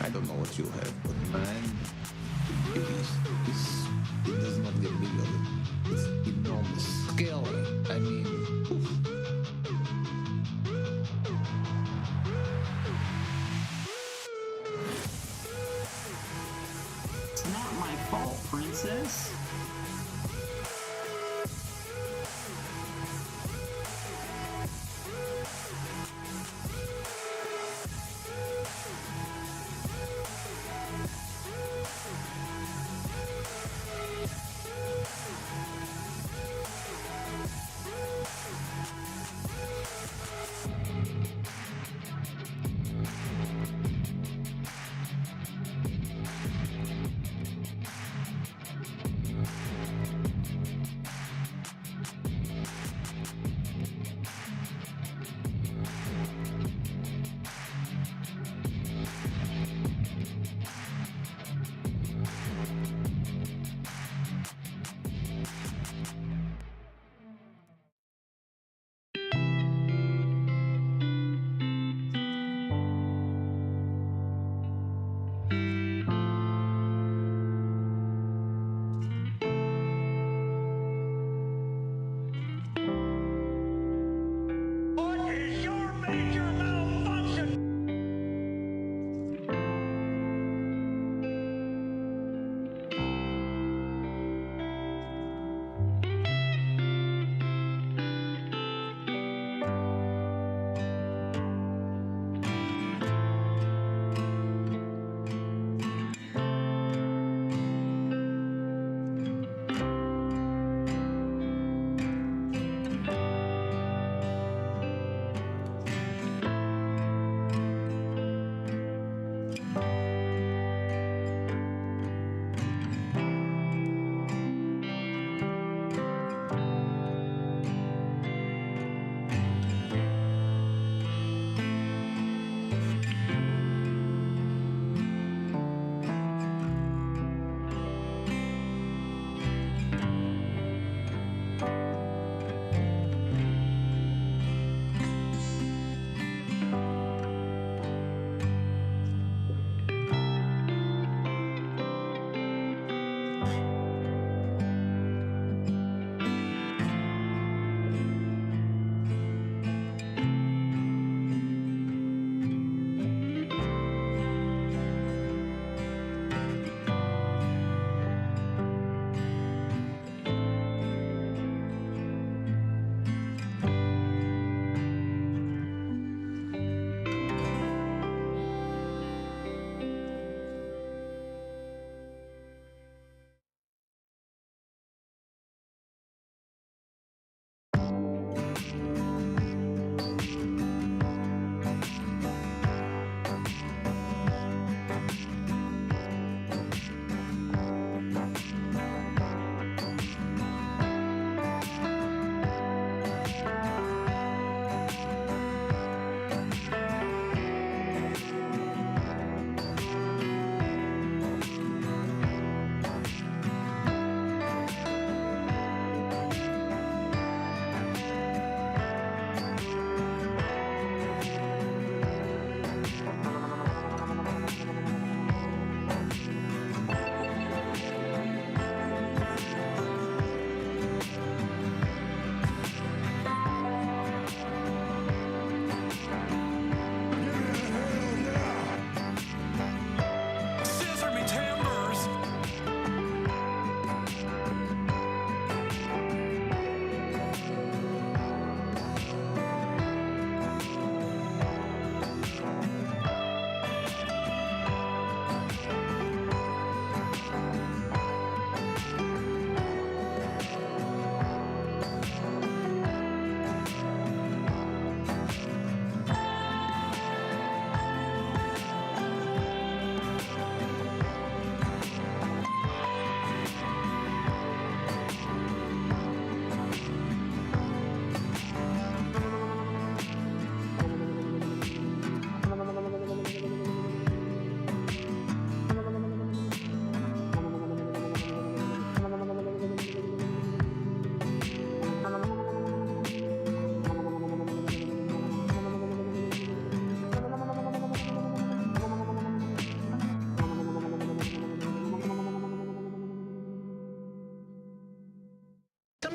I don't know what you have, but man, it does not get bigger. It's enormous scale. I mean, oof. It's not my fault, princess.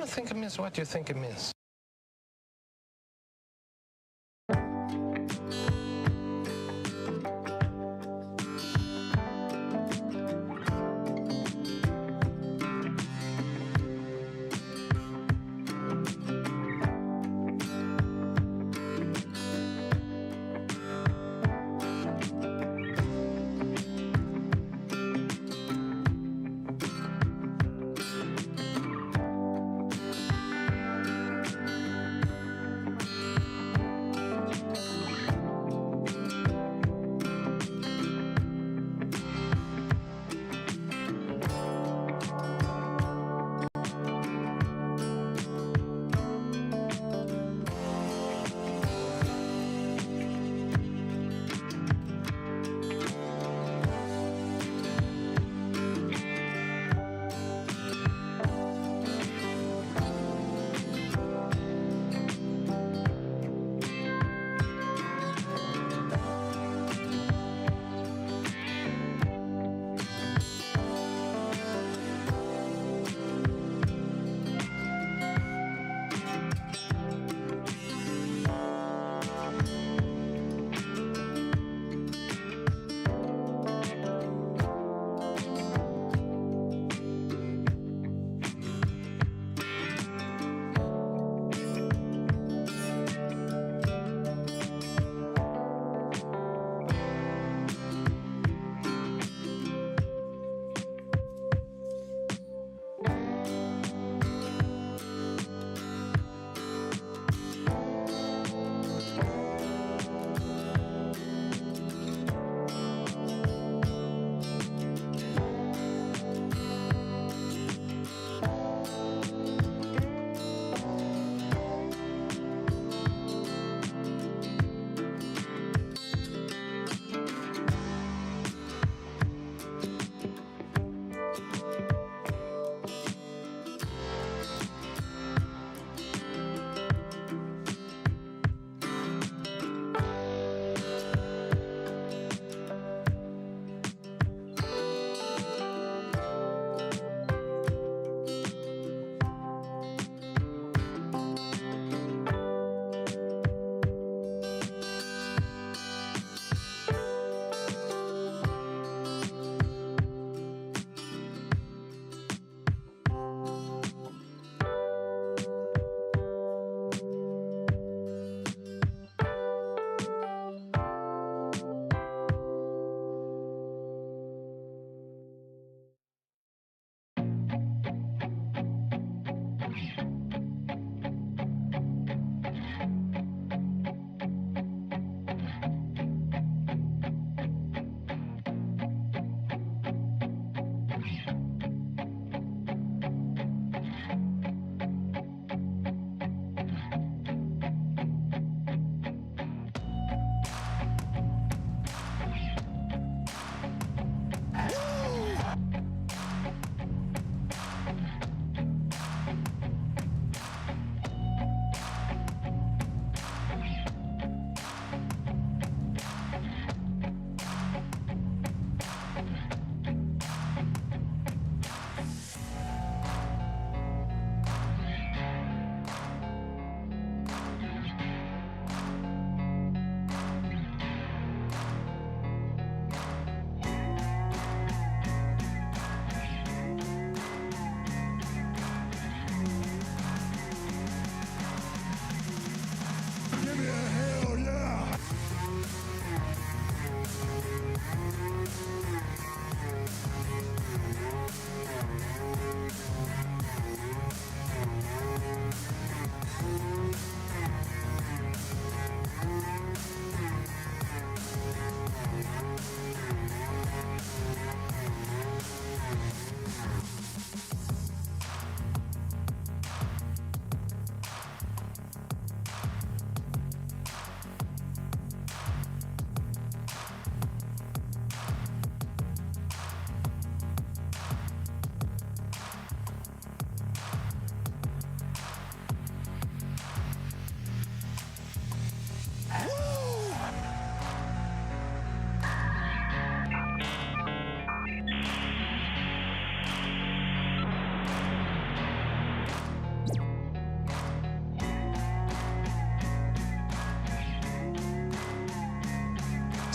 don't think it means what you think it means.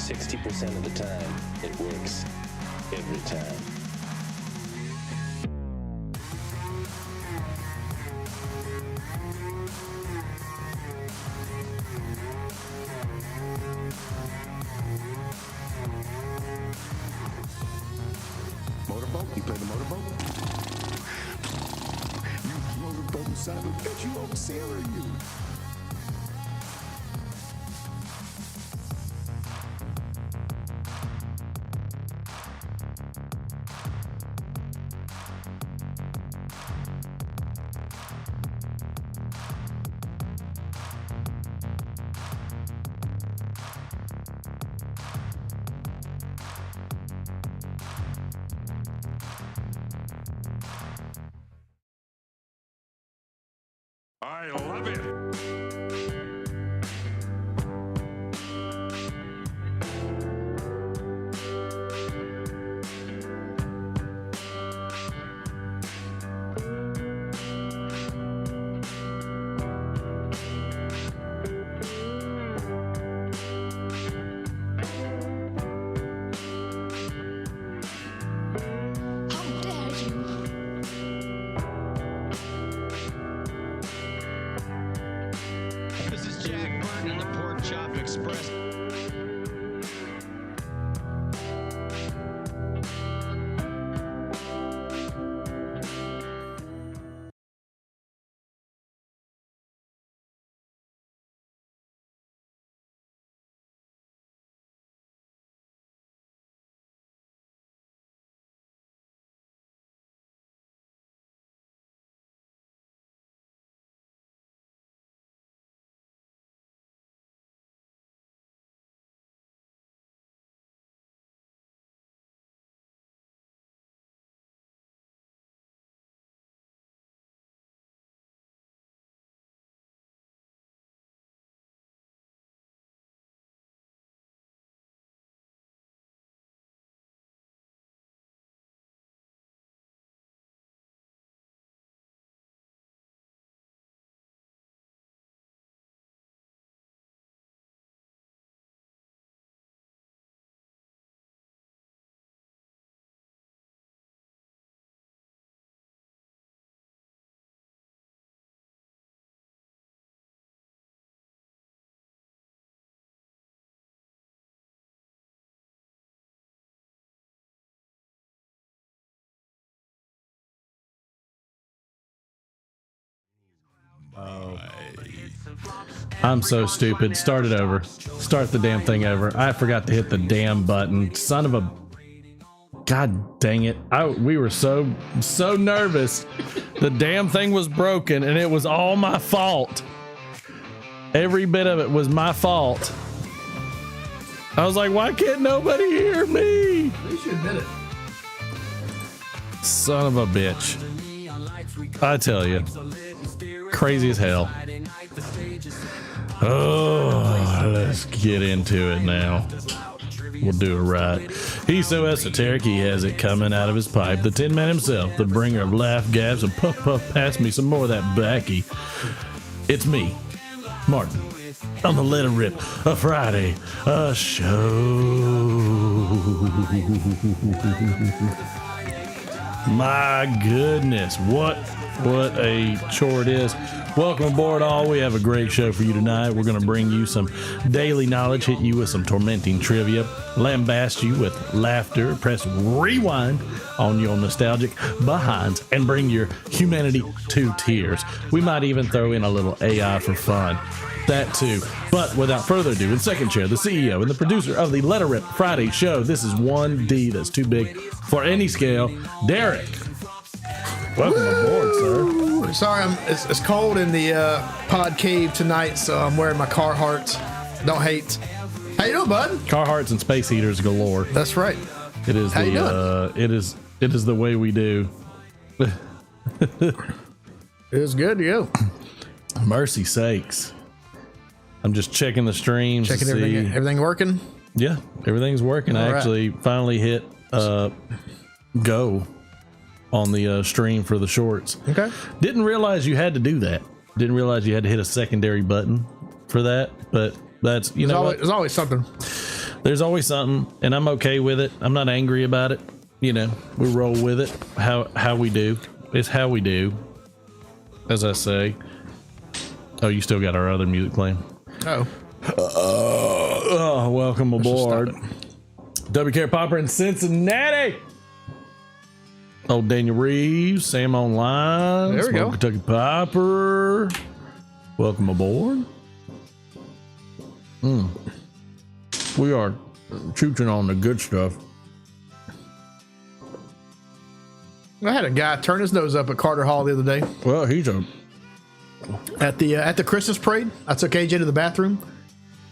60% of the time, it works every time. Motorboat? You play the motorboat? You motorboat son of a bitch, you old sailor, you. I love it. How dare you? This is Jack Burton in the Pork Chop Express. I'm so stupid. Start it over. Start the damn thing over. I forgot to hit the damn button. Son of a... God dang it. We were so nervous. The damn thing was broken and it was all my fault. Every bit of it was my fault. I was like, why can't nobody hear me? At least you admit it. Son of a bitch. I tell you. Crazy as hell. Oh, let's get into it now. We'll do it right. He's so esoteric he has it coming out of his pipe. The Tin Man himself, the bringer of laugh, gabs, and puff puff, pass me some more of that backy. It's me, Martin. On the Let It Rip, a Friday, a show. My goodness, what a chore it is. Welcome aboard, all. We have a great show for you tonight. We're going to bring you some daily knowledge, hit you with some tormenting trivia, lambast you with laughter, press rewind on your nostalgic behinds, and bring your humanity to tears. We might even throw in a little AI for fun. That too. But without further ado, in second chair, the CEO and the producer of the Let It Rip Friday show. This is 1D that's too big for any scale. Derek. Welcome aboard, sir. Sorry, it's cold in the pod cave tonight, so I'm wearing my Carhartts. Don't hate. How you doing, bud? Carhartts and space heaters galore. That's right. It is How you it is the way we do. It is good to go. Mercy sakes. I'm just checking the streams. Checking everything working? Yeah, everything's working. All I right. actually finally hit go on the stream for the shorts. Okay. Didn't realize you had to do that. Didn't realize you had to hit a secondary button for that. But that's, you know, There's always something. there's always something, and I'm okay with it. I'm not angry about it. You know, we roll with it. How we do. It's how we do, as I say. Oh, you still got our other music playing? Welcome aboard. WK Popper in Cincinnati. Old Daniel Reeves, Sam Online. There we go. Kentucky Popper. Welcome aboard. We are chooching on the good stuff. I had a guy turn his nose up at Carter Hall the other day. Well, he's At the Christmas parade. I took AJ to the bathroom.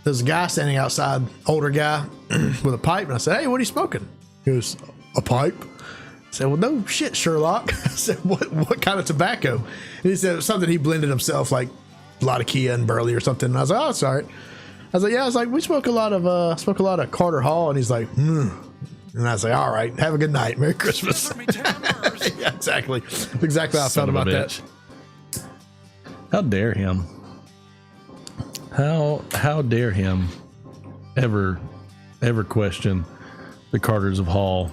There's a guy standing outside, older guy, with a pipe, and I said, "Hey, what are you smoking?" He goes, "A pipe." I said, "Well, no shit, Sherlock." I said, "What kind of tobacco?" And he said it was something he blended himself, like a lot of Kia and Burley or something. And I was like, "Oh, sorry." I was like, "Yeah." I was like, "We smoke a lot of Carter Hall," and he's like, And I was like, "All right, have a good night, Merry Christmas." Yeah, exactly how I felt about that. How dare him? How dare him ever question the Carters of Hall,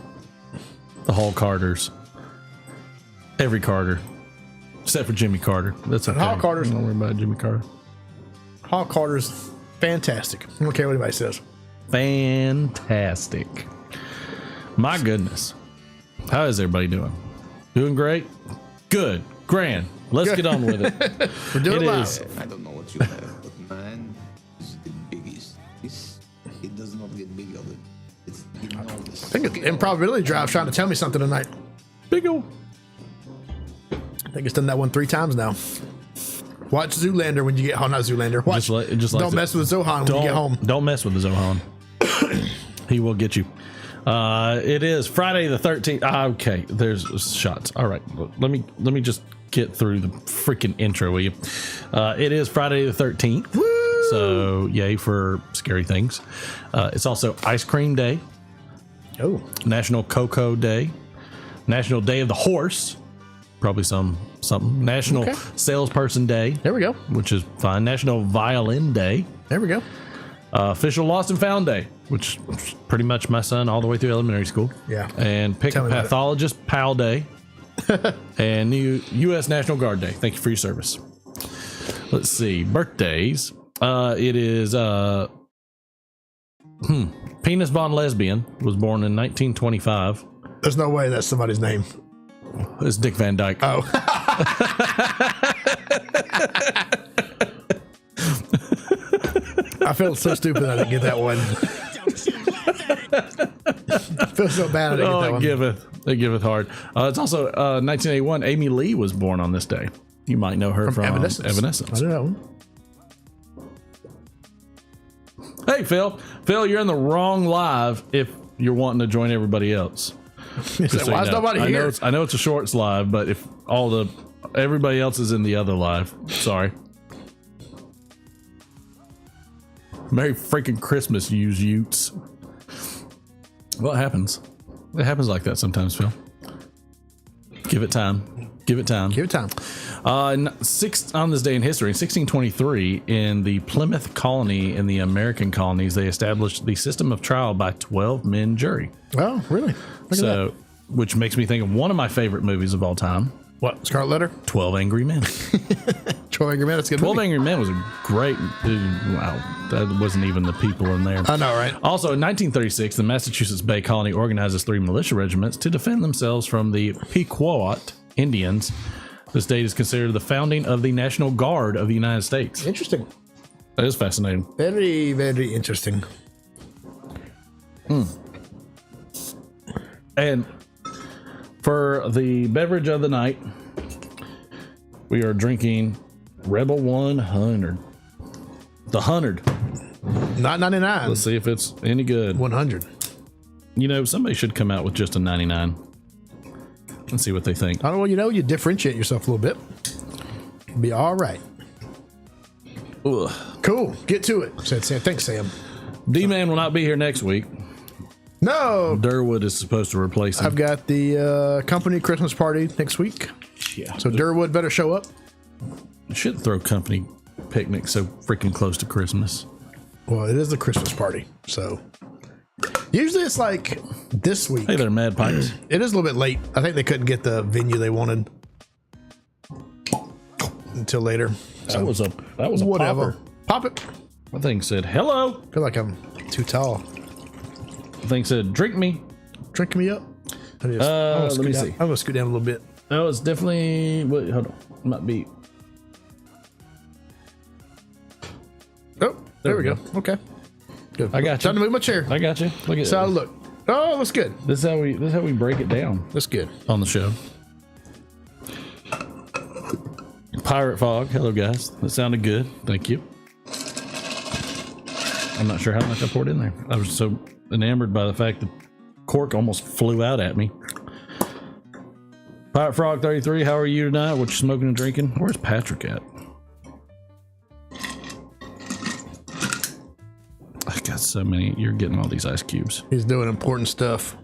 the Hall Carters, every Carter, except for Jimmy Carter. That's okay. Hall Carters. Don't worry about Jimmy Carter. Hall Carter's fantastic. I don't care what anybody says. Fantastic. My goodness. How is everybody doing? Doing great? Good. Grand. Let's get on with it. We're doing it live. Is. I don't know what you have, but mine is the biggest. It does not get bigger. It's enormous. I think it's Improbability Drive trying to tell me something tonight. Big ol'. I think it's done that one 3 times now. Watch Zoolander when you get home. Not Zoolander. Watch. Don't mess with Zohan when you get home. Don't mess with the Zohan. He will get you. It is Friday the 13th. Okay, there's shots. All right, let me just get through the freaking intro, will you? It is Friday the 13th. Woo! So yay for scary things. It's also Ice Cream Day. Oh. National Cocoa Day. National Day of the Horse. Probably something. National Salesperson Day. There we go. Which is fine. National Violin Day. There we go. Official Lost and Found Day, which is pretty much my son all the way through elementary school. Yeah. And Pick a Pathologist Pal Day. And new U.S. National Guard Day. Thank you for your service. Let's see. Birthdays. It is Penis Von Lesbian was born in 1925. There's no way that's somebody's name. It's Dick Van Dyke. Oh. I feel so stupid I didn't get that one. I feel so bad I didn't get that one. It giveth hard. It's also 1981. Amy Lee was born on this day. You might know her from Evanescence. I don't know. Hey, Phil. Phil, you're in the wrong live if you're wanting to join everybody else. Why is nobody here? I know it's a shorts live, but if everybody else is in the other live, sorry. Merry freaking Christmas, you utes. What happens? It happens like that sometimes, Phil. Give it time. Give it time. Give it time. On this day in history, in 1623, in the Plymouth colony in the American colonies, they established the system of trial by 12-men jury. Oh, really? So, which makes me think of one of my favorite movies of all time. What? Scarlet Letter? 12 Angry Men. 12 Angry Men. That's a good 12 movie. Angry Men was a great. Wow, that wasn't even the people in there. I know, right? Also, in 1936, the Massachusetts Bay Colony organizes 3 militia regiments to defend themselves from the Pequot Indians. This date is considered the founding of the National Guard of the United States. Interesting. That is fascinating. Very, very interesting. And for the beverage of the night, we are drinking Rebel 100. The 100. Not 99. Let's see if it's any good. 100. You know, somebody should come out with just a 99. Let's see what they think. I don't know. You differentiate yourself a little bit. Be all right. Ugh. Cool. Get to it. Said Sam. Thanks, Sam. D-Man will not be here next week. No. Durwood is supposed to replace him. I've got the company Christmas party next week. Yeah. So Durwood better show up. You shouldn't throw company picnics so freaking close to Christmas. Well, it is the Christmas party, so Usually it's like this week. Hey there, Mad Pipes. It is a little bit late. I think they couldn't get the venue they wanted until later. That was a whatever. popper. Pop it. My thing said hello. I feel like I'm too tall. The thing said drink me. Drink me up. Let me see. I'm gonna scoot down a little bit. No, it's definitely. Wait, hold on. It might be. Oh, there we go. Okay. Good. I got you. Time to move my chair. I got you. Look at So that. look. Oh, that's good. This is how we break it down That's good. on the show. Pirate Fog. Hello, guys. That sounded good. Thank you. I'm not sure how much I poured in there. I was so enamored by the fact that cork almost flew out at me. Pirate Frog 33, how are you tonight? What you smoking and drinking? Where's Patrick at? I got so many. You're getting all these ice cubes. He's doing important stuff.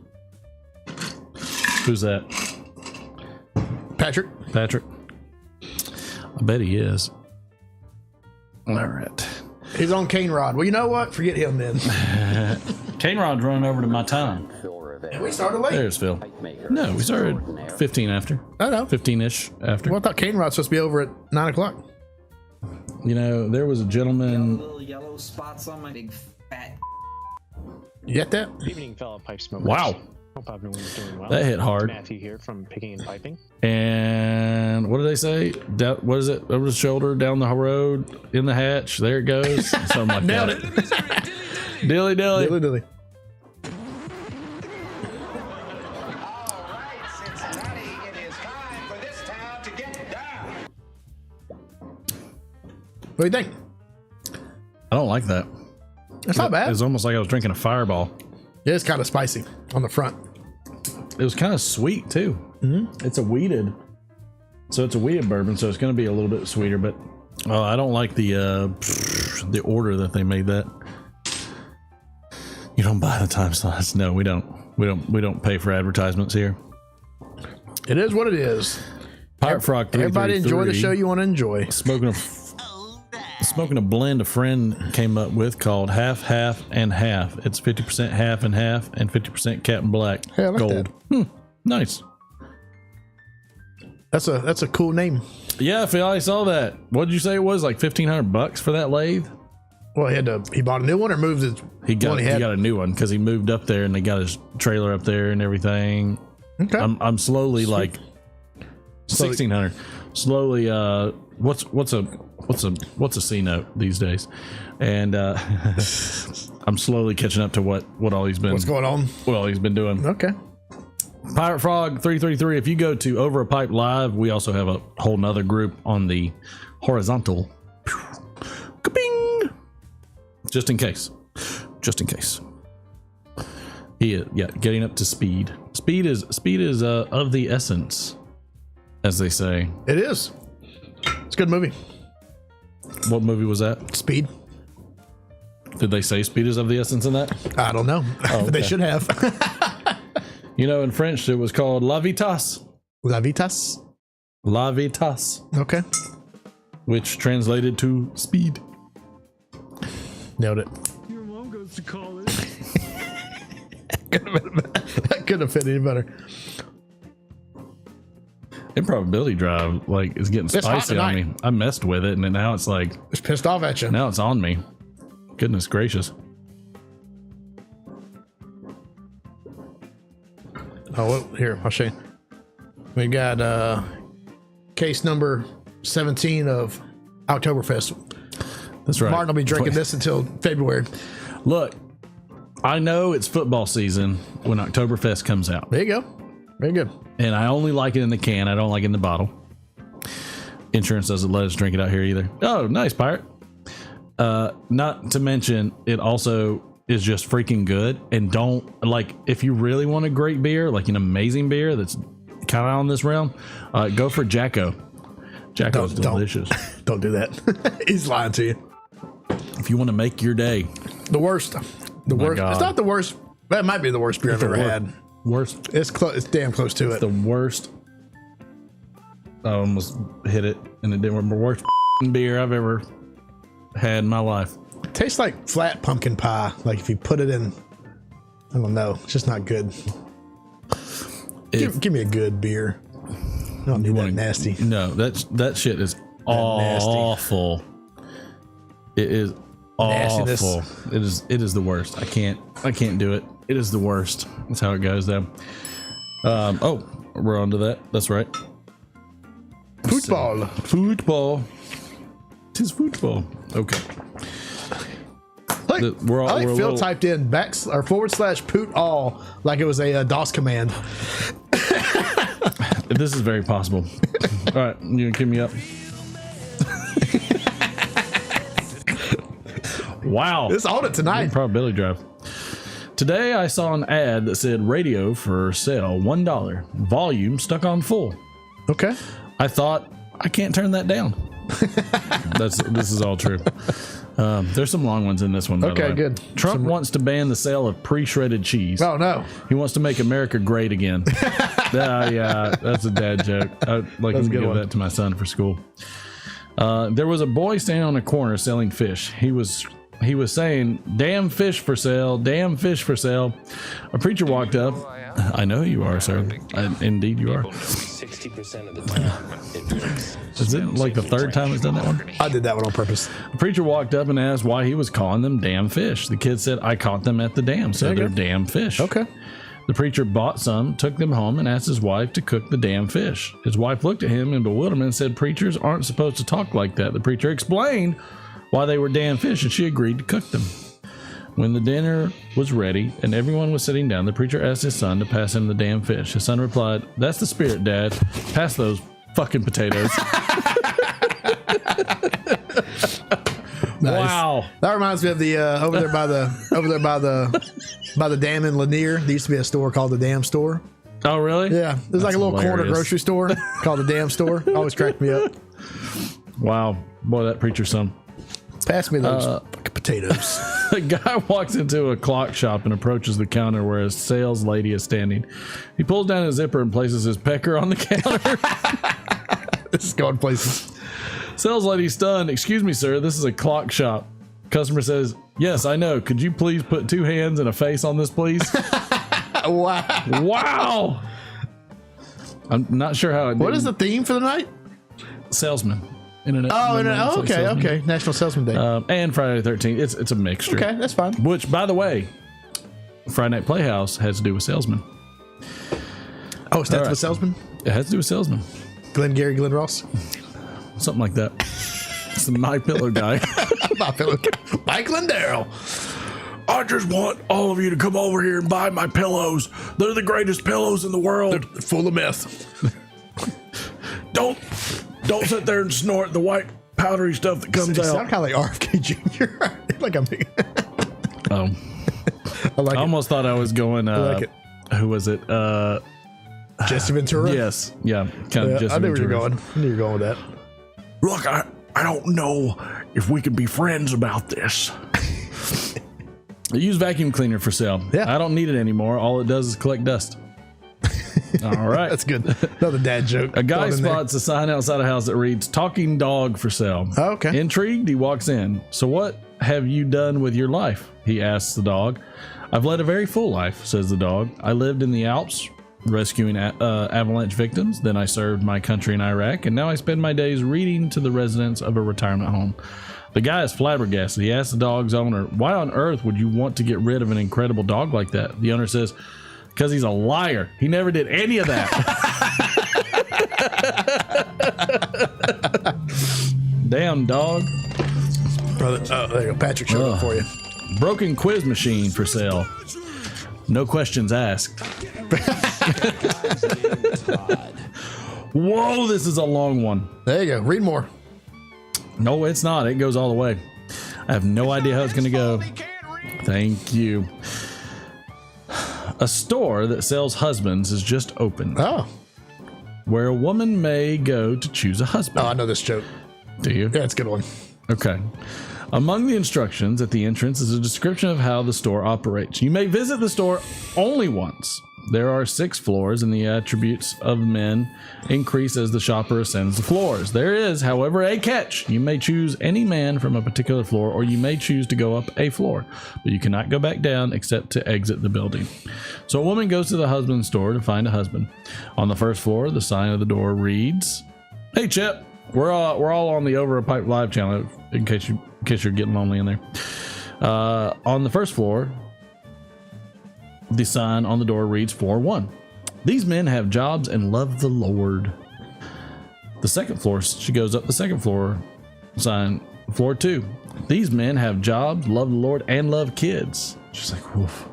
Who's that? Patrick. Patrick? I bet he is. All right. He's on cane rod. Well, you know what? Forget him then. Cane Rod's running over to my time. We started late. There's Phil. No, we started 15 after. I know. 15-ish after. Well, I thought cane rod's supposed to be over at 9 o'clock. You know, there was a gentleman. Little yellow spots on my big fat. You get that? Evening, fellow pipe smokers. Wow. Hope everyone's doing well. That hit hard. Matthew here from Picking and Piping. And what did they say? What is it? Over the shoulder, down the road, in the hatch. There it goes. Something like Nailed that. it. Dilly dilly. Dilly dilly. What do you think? I don't like that. It's not bad. It's almost like I was drinking a Fireball. It is kind of spicy on the front. It was kind of sweet too. Mm-hmm. It's a weeded, so it's a weeded bourbon, so it's going to be a little bit sweeter. But I don't like the order that they made that. You don't buy the time slots. No, we don't. We don't pay for advertisements here. It is what it is. Pirate Frog 333. Everybody enjoy the show you want to enjoy. Smoking a blend a friend came up with called half, half, and half. It's 50% half and half and 50% Captain Black Hey, I like gold. Nice. That's a cool name. Yeah, Phil, I saw that. What did you say it was? Like $1,500 for that lathe? Well, he bought a new one or moved his He got one he got a new one because he moved up there and they got his trailer up there and everything. Okay. I'm slowly like 1,600. Slowly. What's a C note these days? And I'm slowly catching up to what all he's been. What's going on? What all he's been doing. Okay. Pirate Frog 333. If you go to Over a Pipe Live, we also have a whole nother group on the horizontal. Ka-bing! Just in case. Yeah, getting up to speed. Speed is of the essence, as they say. It is. It's a good movie. What movie was that? Speed. Did they say speed is of the essence in that? I don't know. Oh, okay. They should have. You know, in French, it was called La Vitesse. La Vitas. La Vitesse. Okay. Which translated to speed. Nailed it. Your mom goes to college. That couldn't have fit any better. Improbability Drive is getting It's hot spicy on me. tonight. I messed with it, and then now it's like It's pissed off at you. now it's on me. Goodness gracious! Oh, well, here, I'll show you. We got case number 17 of Oktoberfest. That's right. Martin will be drinking this until February. Look, I know it's football season when Oktoberfest comes out, There you go. Very good. and I only like it in the can. I don't like it in the bottle. Insurance doesn't let us drink it out here either. Oh, nice, Pirate. Not to mention, it also is just freaking good. And don't, if you really want a great beer, like an amazing beer that's kind of on this realm, go for Jacko. Jacko's delicious. Don't do that. He's lying to you. If you want to make your day. The worst. The My worst. God. It's not the worst. That might be the worst beer I've ever had. Worst. It's close. It's damn close to it. The worst. I almost hit it, and it didn't work. The worst beer I've ever had in my life. It tastes like flat pumpkin pie. Like if you put it in I don't know. It's just not good. Give me a good beer. I don't need that nasty. No, that shit is awful. It is Nastiness. awful. It is the worst. I can't do it. It is the worst. That's how it goes though. Oh, we're on to that. That's right. Football. Football. It is football. Okay. Phil typed in /poot all like it was a DOS command. This is very possible. All right, you gonna keep me up? Wow. It's on it tonight. Probability drive. Today I saw an ad that said radio for sale, $1. Volume stuck on full. Okay. I thought, I can't turn that down. This is all true. There's some long ones in this one. By the way. Good. Trump wants to ban the sale of pre-shredded cheese. Oh no. He wants to make America great again. Yeah, that's a dad joke. I'd like to give that to my son for school. There was a boy standing on a corner selling fish. He was saying, "Damn fish for sale, damn fish for sale." A preacher walked up. I know who you are, sir. Indeed you are. 60% of the time, it works. Is it like the third time it's done that one? I did that one on purpose. The preacher walked up and asked why he was calling them damn fish. The kid said, "I caught them at the dam, so they're damn fish." Okay. The preacher bought some, took them home, and asked his wife to cook the damn fish. His wife looked at him in bewilderment and said, "Preachers aren't supposed to talk like that." The preacher explained why they were damn fish, and she agreed to cook them. When the dinner was ready and everyone was sitting down, the preacher asked his son to pass him the damn fish. His son replied, "That's the spirit, Dad. Pass those fucking potatoes." Nice. Wow. That reminds me of the over there by the dam in Lanier. There used to be a store called the Dam Store. Oh, really? Yeah. There's like a little corner grocery store called the Dam Store. Always cracked me up. Wow. Boy, that preacher's son. Pass me those fucking potatoes. A guy walks into a clock shop and approaches the counter where a sales lady is standing. He pulls down his zipper and places his pecker on the counter. This is going places. Sales lady stunned. "Excuse me, sir, this is a clock shop." Customer says, "Yes, I know. Could you please put 2 hands and a face on this, please?" Wow. Wow. I'm not sure how it What is the theme for the night? Salesman. Internet. Okay, salesman. okay. National Salesman Day. And Friday the 13th. It's a mixture. Okay, that's fine. Which, by the way, Friday Night Playhouse has to do with salesmen. Oh, it's a salesman? It has to do with salesmen. Glenn Ross? Something like that. It's the My Pillow guy. Mike Lindell. "I just want all of you to come over here and buy my pillows. They're the greatest pillows in the world. They're full of meth. Don't sit there and snort the white powdery stuff that comes You out." sound kind of like RFK Jr. Like I'm. Oh, I like I almost thought I was going. I like it. Who was it? Jesse Ventura. Yes, yeah, kind of. I knew where you're going. I knew you were going with that. "Look, I don't know if we can be friends about this." I use vacuum cleaner for sale. Yeah. I don't need it anymore. All it does is collect dust. All right. That's good. Another dad joke. A guy spots a sign outside a house that reads "Talking Dog for Sale." Oh, okay. Intrigued, he walks in. "So what have you done with your life?" he asks the dog. "I've led a very full life," says the dog. "I lived in the Alps rescuing avalanche victims. Then I served my country in Iraq, and now I spend my days reading to the residents of a retirement home." The guy is flabbergasted. He asks the dog's owner, "Why on earth would you want to get rid of an incredible dog like that?" The owner says, "Because he's a liar. He never did any of that." Damn dog. Brother, there you go. Patrick showed up for you. Broken quiz machine for sale. No questions asked. Whoa, this is a long one. There you go. Read more. No, it's not. It goes all the way. I have no idea how it's going to go. Thank you. A store that sells husbands is just opened. Oh. Where a woman may go to choose a husband. Oh, I know this joke. Do you? Yeah, it's a good one. Okay. Among the instructions at the entrance is a description of how the store operates. You may visit the store only once. There are 6 floors, and the attributes of men increase as the shopper ascends the floors. There is, however, a catch. You may choose any man from a particular floor, or you may choose to go up a floor, but you cannot go back down except to exit the building. So a woman goes to the husband's store to find a husband. On the first floor, the sign of the door reads, "Hey, Chip, we're all on the Over a Pipe Live channel in case you're getting lonely in there." On the first floor, the sign on the door reads Floor 1. These men have jobs and love the Lord. The second floor, she goes up the second floor sign, Floor 2. These men have jobs, love the Lord, and love kids. She's like, woof.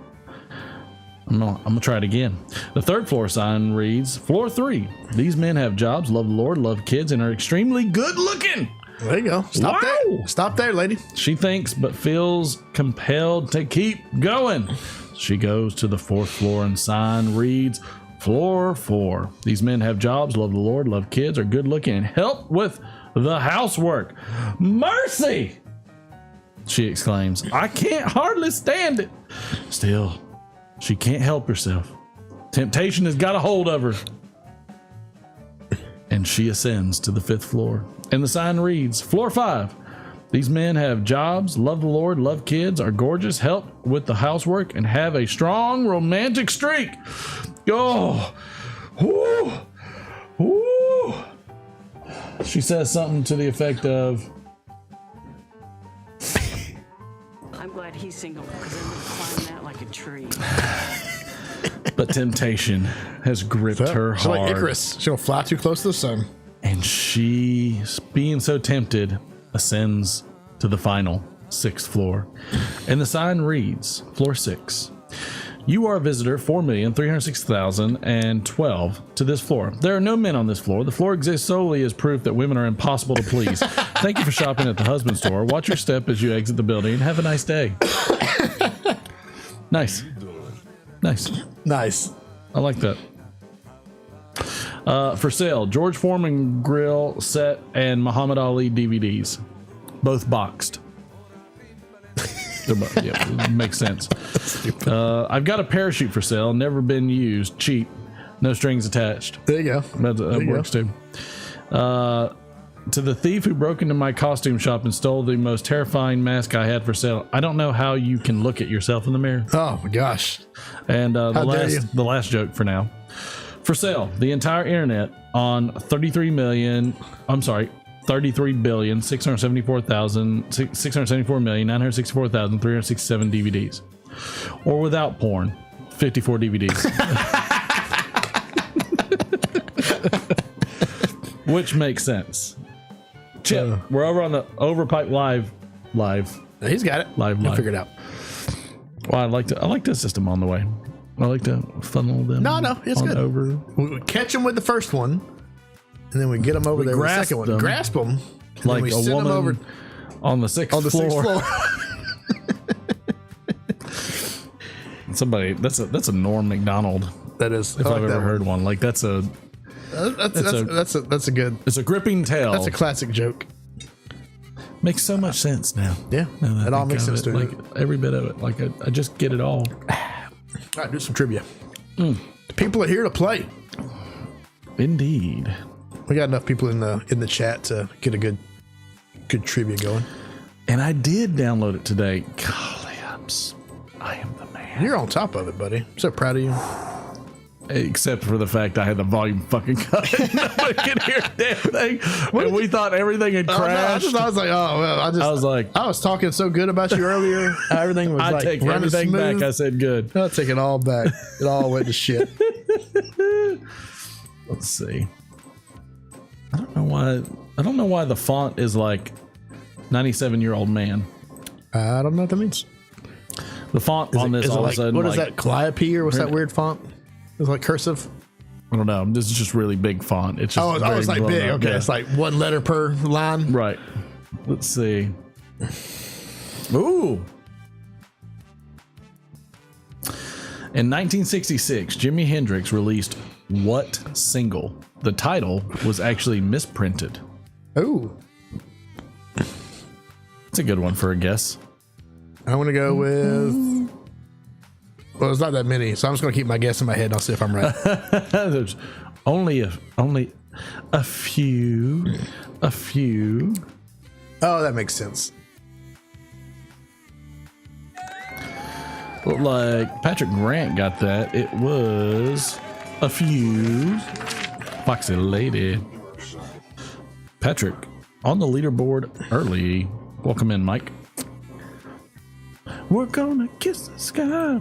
I'm gonna try it again. The third floor sign reads Floor 3. These men have jobs, love the Lord, love kids, and are extremely good looking. There you go. Stop there. Stop there, lady. She thinks but feels compelled to keep going. She goes to the 4th floor and sign reads Floor 4. These men have jobs, love the Lord, love kids, are good looking, and help with the housework. Mercy! She exclaims. I can't hardly stand it. Still, she can't help herself. Temptation has got a hold of her. And she ascends to the 5th floor. And the sign reads Floor 5. These men have jobs, love the Lord, love kids, are gorgeous, help with the housework, and have a strong romantic streak. Oh, whoo, whoo. She says something to the effect of, I'm glad he's single because I'm going to climb that like a tree. but temptation has gripped her She's hard. like Icarus. She'll fly too close to the sun. And she, being so tempted, ascends to the final 6th floor. And the sign reads, Floor 6. You are a visitor 4,306,012 to this floor. There are no men on this floor. The floor exists solely as proof that women are impossible to please. Thank you for shopping at the husband store. Watch your step as you exit the building and have a nice day. Nice. Nice. Nice. I like that. For sale, George Foreman grill set and Muhammad Ali DVDs, both boxed. Yeah, makes sense. I've got a parachute for sale, never been used, cheap, no strings attached. There you go. That works too. To the thief who broke into my costume shop and stole the most terrifying mask I had for sale. I don't know how you can look at yourself in the mirror. Oh my gosh. And the last joke for now. For sale, the entire internet on 33,674,964,367 DVDs. Or without porn, 54 DVDs. Which makes sense. Chip, we're over on the Overpipe Live. He's got it. Live. He'll figure it out. Well, I like this system on the way. I like to funnel them. No, it's good. Over. We catch them with the first one, and then we get them over there with the second one. Grasp them, like we a send woman them over on the 6th floor. Somebody, that's a Norm Macdonald. That is, if I've ever heard one. Like that's a good. It's a gripping tale. That's a classic joke. Makes so much sense now. Yeah, it all makes sense to me. Like every bit of it. Like I just get it all. All right, do some trivia. The people are here to play. Indeed. We got enough people in the chat to get a good trivia going. And I did download it today. Golly, I am the man. You're on top of it, buddy. I'm so proud of you. Except for the fact I had the volume fucking cut. Nobody could hear a damn thing. And we thought everything had crashed. No, I was like, oh, well, I was talking so good about you earlier. Everything was I take everything smooth. back. I said good. I'll take it all back. It all went to shit. Let's see. I don't know why the font is like 97-year-old man. I don't know what that means. The font on this all of a sudden. What is that? Calliope or what's that weird font? It's like cursive. I don't know. This is just really big font. It's just it's like big. Okay, yeah. it's like one letter per line. Right. Let's see. Ooh. In 1966, Jimi Hendrix released what single? The title was actually misprinted. Ooh. It's a good one for a guess. I want to go with Well, it's not that many, so I'm just gonna keep my guess in my head. And I'll see if I'm right. There's only a few. Oh, that makes sense. Looked like Patrick Grant got that. It was a few. Foxy lady. Patrick on the leaderboard early. Welcome in, Mike. We're gonna kiss the sky.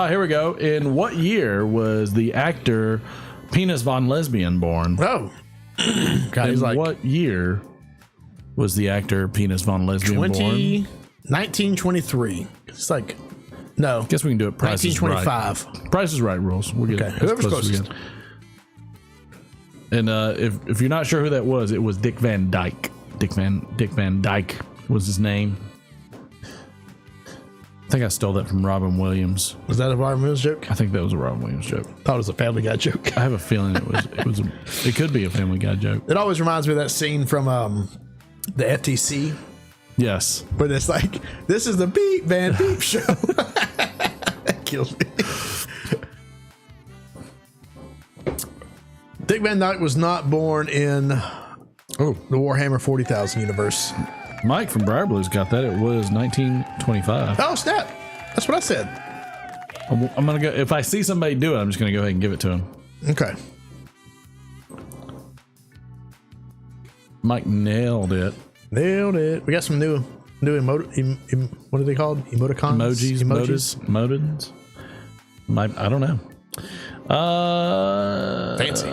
Here we go. In what year was the actor Penis Von Lesbian born? Oh, God, he's In like what year was the actor Penis Von Lesbian born? 1923. It's like, no. Guess we can do it. Price is right. 1925. Price is right rules. We'll get Okay, it. whoever's As close as we closest. can. And if you're not sure who that was, it was Dick Van Dyke. Dick Van Dyke was his name. I think I stole that from Robin Williams. Was that a Robin Williams joke? I think that was a Robin Williams joke. Thought it was a Family Guy joke. I have a feeling it could be a Family Guy joke. It always reminds me of that scene from the FTC Yes. where it's like, this is the Beep Van Beep show. That kills me. Dick Van Dyke was not born in the Warhammer 40,000 universe. Mike from Briar Blues got that. It was 1925. Oh, snap. That's what I said. I'm gonna go. If I see somebody do it, I'm just gonna go ahead and give it to him. Okay. Mike nailed it. Nailed it. We got some new what are they called? Emoticons? Emojis. I don't know. Fancy.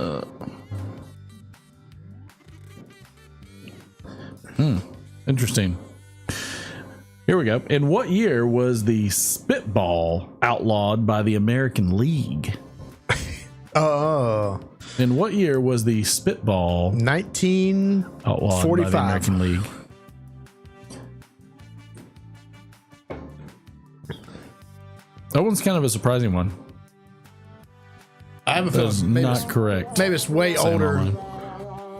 Interesting. Here we go. In what year was the spitball outlawed by the American League? Oh. In what year was the spitball outlawed by the 1945. American League? That one's kind of a surprising one. I have a That's feeling maybe not it's- correct. Maybe it's way Same older. online.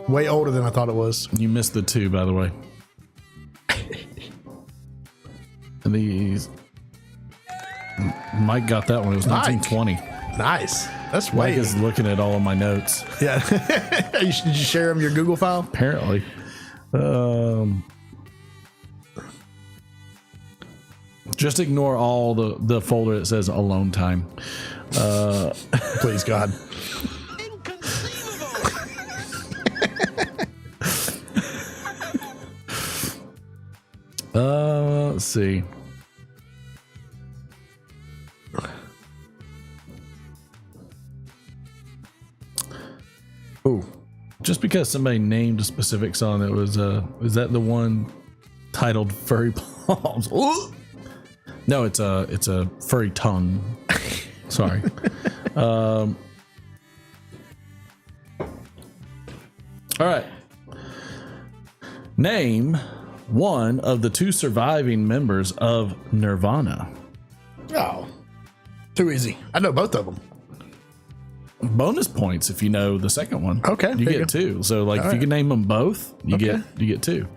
Way older than I thought it was. You missed the two, by the way. And these. Mike got that one. It was Mike. 1920. Nice. That's Mike way. is looking at all of my notes. Yeah. Did you share them your Google file? Apparently. Just ignore all the folder that says alone time. Please, God. Let's see. Oh, just because somebody named a specific song that was is that the one titled Furry Palms? Ooh! No, it's a furry tongue. Sorry. All right. Name one of the two surviving members of Nirvana. Oh. Too easy. I know both of them. Bonus points if you know the second one. Okay, you there you get go. two. So like All if you right. can name them both, you Okay. get two.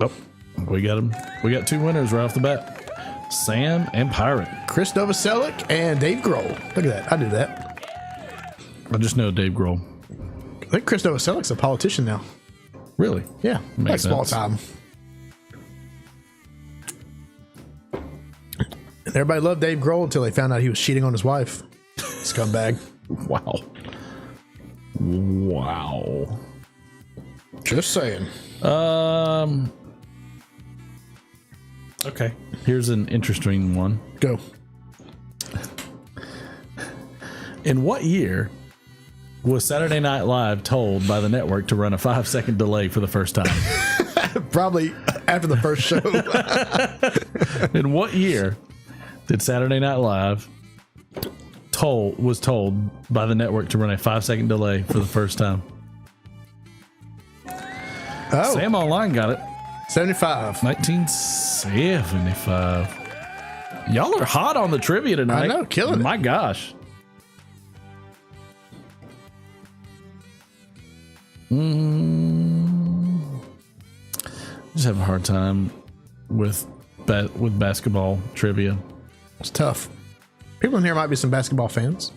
Oh, we got them. We got two winners right off the bat. Sam and Pirate. Chris Novoselic and Dave Grohl. Look at that. I knew that. I just know Dave Grohl. I think Chris Novoselic's a politician now. Really? Yeah. Like Makes small sense. time. And everybody loved Dave Grohl until they found out he was cheating on his wife. Scumbag. Wow. Wow. Just saying. Okay. Here's an interesting one. Go. In what year was Saturday Night Live told by the network to run a 5-second delay for the first time? Probably after the first show. In what year did Saturday Night Live was told by the network to run a 5-second delay for the first time? Oh. Sam Online got it. 75. 1975. Y'all are hot on the trivia tonight. I know, killing it. My gosh. just have a hard time with basketball trivia. It's tough. People in here might be some basketball fans.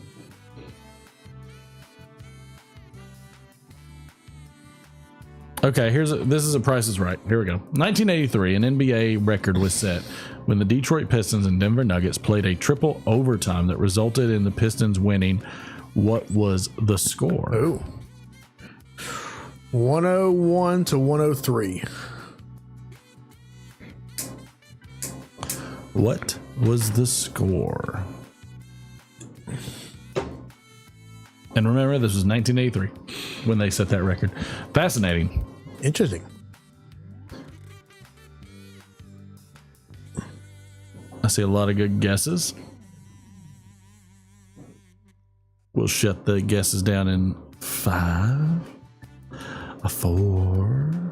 Okay, this is a Price is Right. Here we go. 1983, an NBA record was set when the Detroit Pistons and Denver Nuggets played a triple overtime that resulted in the Pistons winning. What was the score? Ooh. 101 to 103. What was the score? And remember, this was 1983 when they set that record. Fascinating. Interesting. I see a lot of good guesses. We'll shut the guesses down in 5, a 4,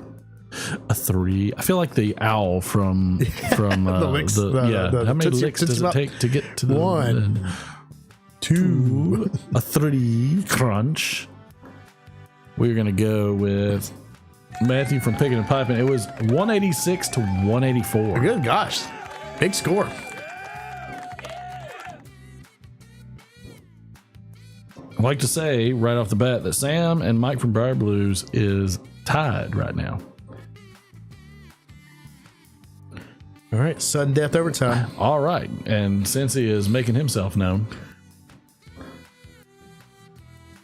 a 3. I feel like the owl from the licks, how many licks does it take to get to the 1, 2, a 3 crunch? We're gonna go with Matthew from Picking and Piping. It was 186 to 184. Good gosh, big score. I'd like to say right off the bat that Sam and Mike from Briar Blues is tied right now. All right, sudden death overtime. All right, and since he is making himself known,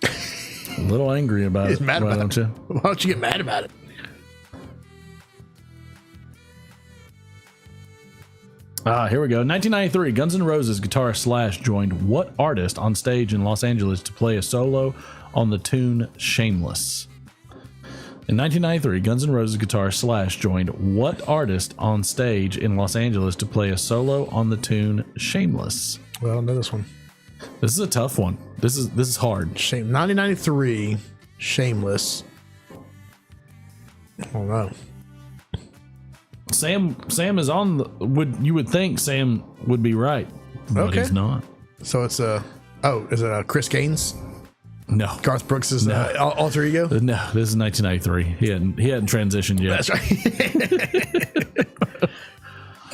a little angry about He's it. mad Why about don't you? Why don't you get mad about it? Here we go. 1993, Guns N' Roses guitarist Slash joined what artist on stage in Los Angeles to play a solo on the tune Shameless? In 1993, Guns N' Roses guitarist Slash joined what artist on stage in Los Angeles to play a solo on the tune Shameless? Well, I don't know this one. This is a tough one. This is hard. 1993, Shameless. I don't know. Sam is on the, you would think Sam would be right, but Okay. he's not. So it's is it Chris Gaines? No. Garth Brooks' alter ego? No, this is 1993. He hadn't transitioned yet. That's right.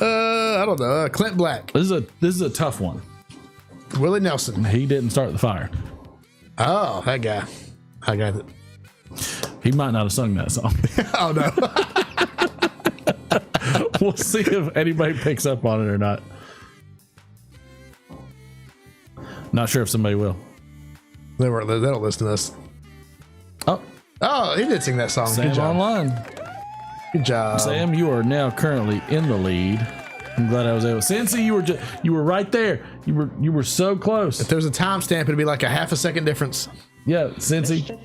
I don't know. Clint Black. This is a tough one. Willie Nelson. He didn't start the fire. Oh, that guy. I got it. He might not have sung that song. Oh no. We'll see if anybody picks up on it or not. Not sure if somebody will. They don't listen to us. Oh, he did sing that song. Sam Good job. online. Good job. Sam, you are now currently in the lead. I'm glad I was able. Cincy, you were right there. You were so close. If there was a timestamp, it'd be like a half a second difference. Yeah, Cincy.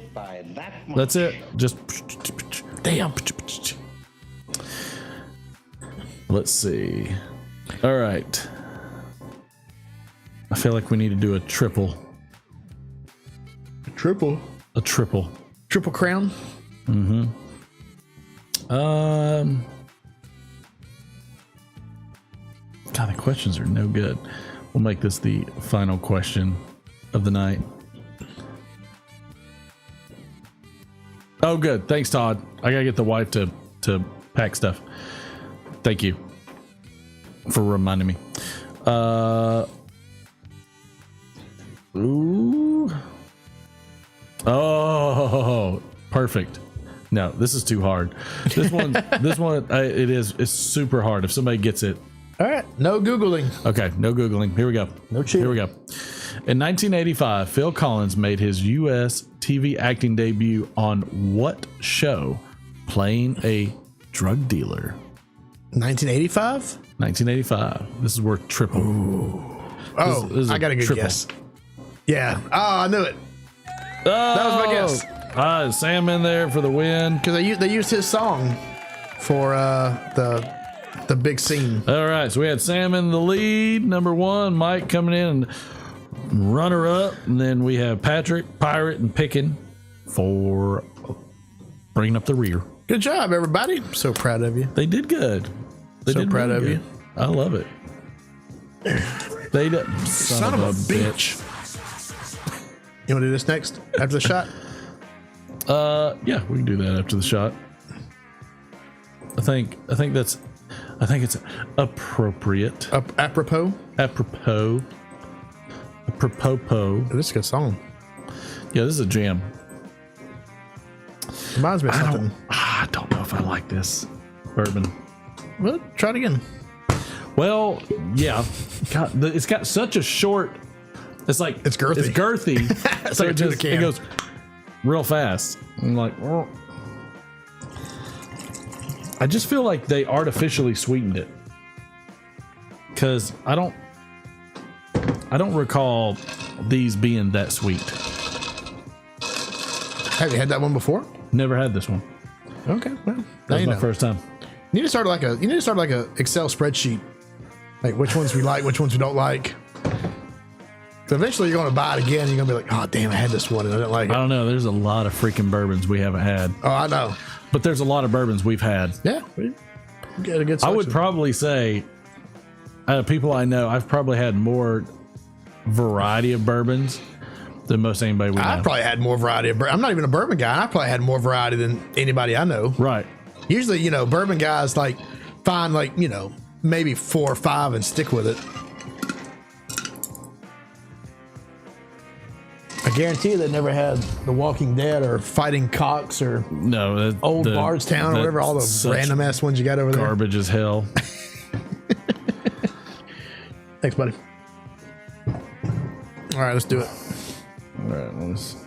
That's it. Just Damn. Let's see. All right. I feel like we need to do a triple. Triple crown. God, the questions are no good. We'll make this the final question of the night. Oh, good. Thanks, Todd. I gotta get the wife to pack stuff. Thank you for reminding me. Ooh. Oh, perfect. No, this is too hard. This one, it's super hard. If somebody gets it. All right. No Googling. Okay. No Googling. Here we go. No cheating. Here we go. In 1985, Phil Collins made his U.S. TV acting debut on what show playing a drug dealer? 1985? 1985. This is worth triple. Ooh. Oh, this is I got a good triple. guess. Yeah. Oh, I knew it. Oh, That was my guess. Sam in there for the win. Because they used his song for the big scene. All right, so we had Sam in the lead, number one. Mike coming in and runner up, and then we have Patrick, Pirate, and Pickin for bringing up the rear. Good job, everybody. I'm so proud of you. They did good. They So did proud really of good. I love it. They did. Son of a bitch. You want to do this next after the shot? Yeah, we can do that after the shot. I think it's appropriate. Apropos. Apropos. This is a good song. Yeah, this is a jam. Reminds me of something. I don't know if I like this bourbon. Well, try it again. Well, yeah. God, it's got such a short. It's like it's girthy. It's girthy. It's so like it goes real fast. I'm like, oh. I just feel like they artificially sweetened it because I don't recall these being that sweet. Have you had that one before? Never had this one. Okay, well, That was my first time. You need to start like a Excel spreadsheet, like which ones we like, which ones we don't like. So eventually you're going to buy it again. And you're going to be like, oh damn, I had this one and I didn't like it. I don't know. There's a lot of freaking bourbons we haven't had. Oh, I know. But there's a lot of bourbons we've had. Yeah, we get a good selection. I would probably say, out of people I know, I've probably had more variety of bourbons than most anybody we know. I probably had more variety of bourbon. I'm not even a bourbon guy. And I probably had more variety than anybody I know. Right. Usually, bourbon guys like find maybe 4 or 5 and stick with it. I guarantee you they never had The Walking Dead or Fighting Cocks or Old Bardstown or whatever, all the random ass ones you got over there. Garbage as hell. Thanks, buddy. All right, let's do it. All right, let's.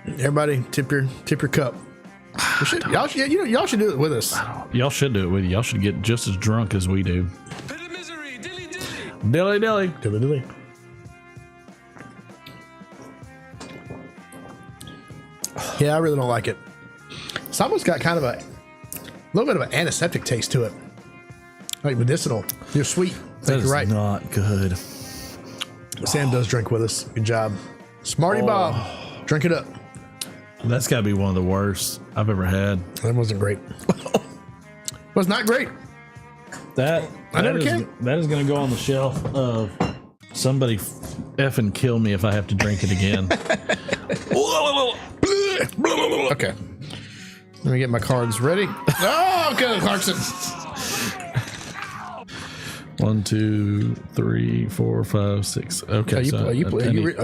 Everybody, tip your cup. Y'all should do it with us. Y'all should do it with you. Y'all should get just as drunk as we do. Bit of misery, dilly dilly. Dilly dilly. Dilly dilly. Yeah, I really don't like it. It's almost got kind of a little bit of an antiseptic taste to it, like medicinal. You're sweet. That is right. Not good. Sam does drink with us. Good job, Smarty Bob. Drink it up. That's got to be one of the worst I've ever had. That wasn't great. Was not great. That is going to go on the shelf of somebody effing kill me if I have to drink it again. Okay. Let me get my cards ready. Oh, okay, Clarkson. 1, 2, 3, 4, 5, 6. Okay. Are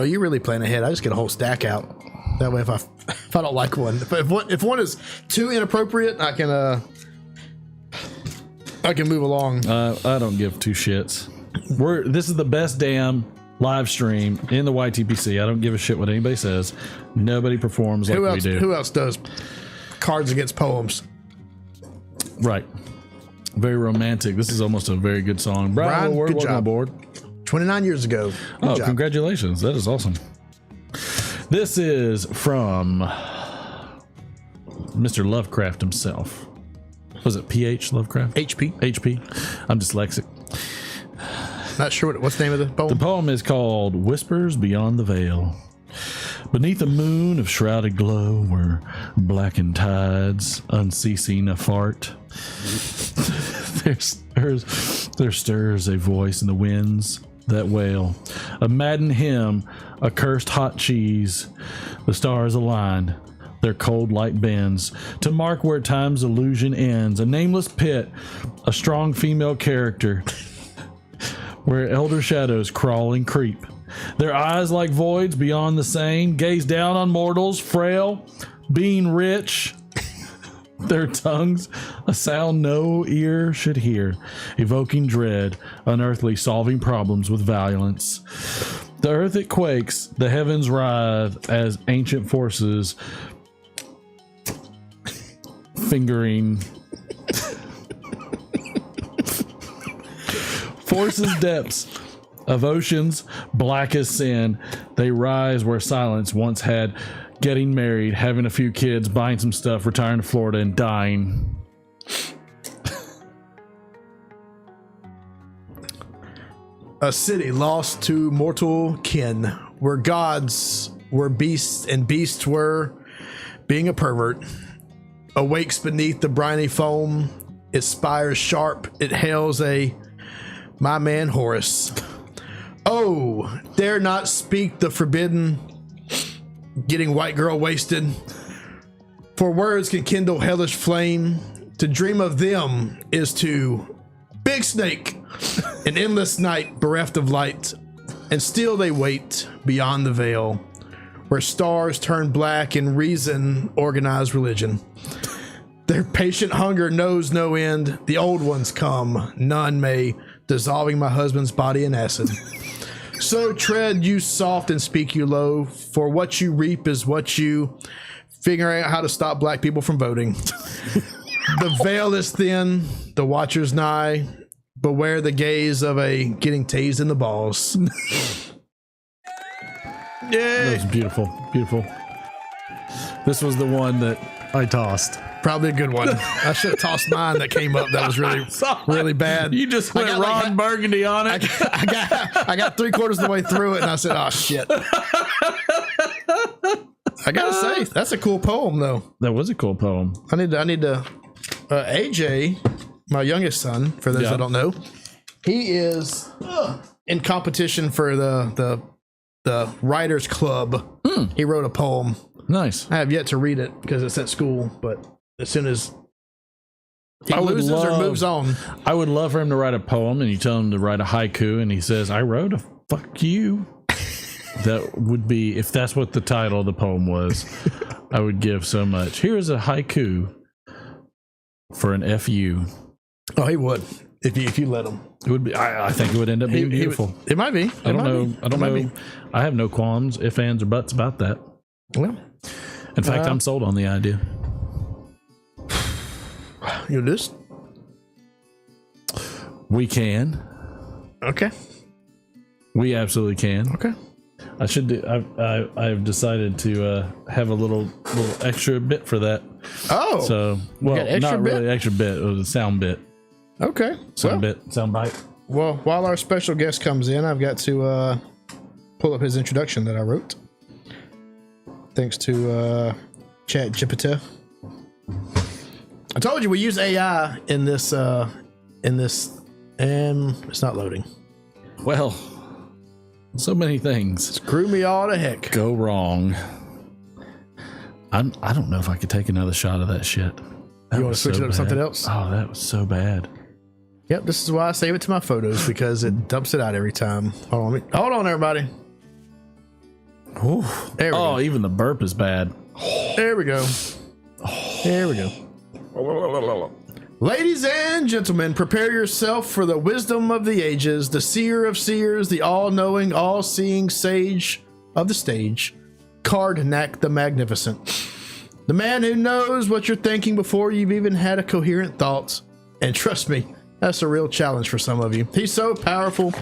you really playing ahead? I just get a whole stack out. That way, if I don't like one, if one is too inappropriate, I can move along. I don't give two shits. This is the best damn live stream in the YTPC. I don't give a shit what anybody says. Nobody performs like we do. Who else does Cards Against Poems? Right. Very romantic. This is almost a very good song. Brian, good job. Aboard. 29 years ago. Good job. Congratulations. That is awesome. This is from Mr. Lovecraft himself. Was it PH Lovecraft? HP. I'm dyslexic. Not sure what's the name of the poem. The poem is called Whispers Beyond the Veil. Beneath a moon of shrouded glow where blackened tides unceasing afart, there stirs a voice in the winds that wail, a maddened hymn, a cursed hot cheese. The stars align, their cold light bends to mark where time's illusion ends. A nameless pit, a strong female character, where elder shadows crawl and creep. Their eyes like voids beyond the sane gaze down on mortals, frail, being rich. Their tongues, a sound no ear should hear, evoking dread, unearthly, solving problems with violence. The earth it quakes, the heavens writhe as ancient forces fingering forces depths of oceans black as sin. They rise where silence once had, getting married, having a few kids, buying some stuff, retiring to Florida, and dying. A city lost to mortal kin, where gods were beasts and beasts were, being a pervert, awakes beneath the briny foam. It spires sharp, it hails my man Horus. Oh, dare not speak the forbidden, getting white girl wasted. For words can kindle hellish flame To dream of them is to big snake, an endless night bereft of light, and still they wait beyond the veil, where stars turn black and reason organize religion. Their patient hunger knows no end. The old ones come, none may, dissolving my husband's body in acid. So tread you soft and speak you low, for what you reap is what you figuring out how to stop black people from voting. The veil is thin, the watcher's nigh. Beware the gaze of a getting tased in the balls. That was beautiful, beautiful. This was the one that I tossed. Probably a good one. I should have tossed mine that came up. That was really bad. You just went Ron Burgundy on it. I got 3/4 of the way through it, and I said, "Oh shit." I gotta say, that's a cool poem, though. That was a cool poem. I need to. AJ, my youngest son, for those that don't know, he is in competition for the Writers Club. He wrote a poem. Nice. I have yet to read it because it's at school, but as soon as he loses or moves on, I would love for him to write a poem, and you tell him to write a haiku, and he says, "I wrote a fuck you." That would be, if that's what the title of the poem was, I would give so much. Here's a haiku for an FU. Oh, he would if you let him. It would be. I think it would end up being beautiful. It might be. I don't know. I don't know. I have no qualms, ifs, ands, or buts about that. Well, in fact, I'm sold on the idea. You do this? We can. Okay. We absolutely can. Okay. I should do. I've decided to have a little extra bit for that. Oh. So not really extra bit. It was a sound bit. Okay. Sound bite. Well, while our special guest comes in, I've got to pull up his introduction that I wrote. Thanks to Chat GPT. I told you we use AI in this, and it's not loading. Well, so many things screw me all to heck go wrong. I don't know if I could take another shot of that shit. You want to switch it up to something else? Oh, that was so bad. Yep, this is why I save it to my photos, because it dumps it out every time. Hold on, everybody. Ooh. There we go. Even the burp is bad. There we go. There we go. Ladies and gentlemen, prepare yourself for the wisdom of the ages, the seer of seers, the all-knowing, all-seeing sage of the stage, Cardnack the Magnificent. The man who knows what you're thinking before you've even had a coherent thought. And trust me, that's a real challenge for some of you. He's so powerful,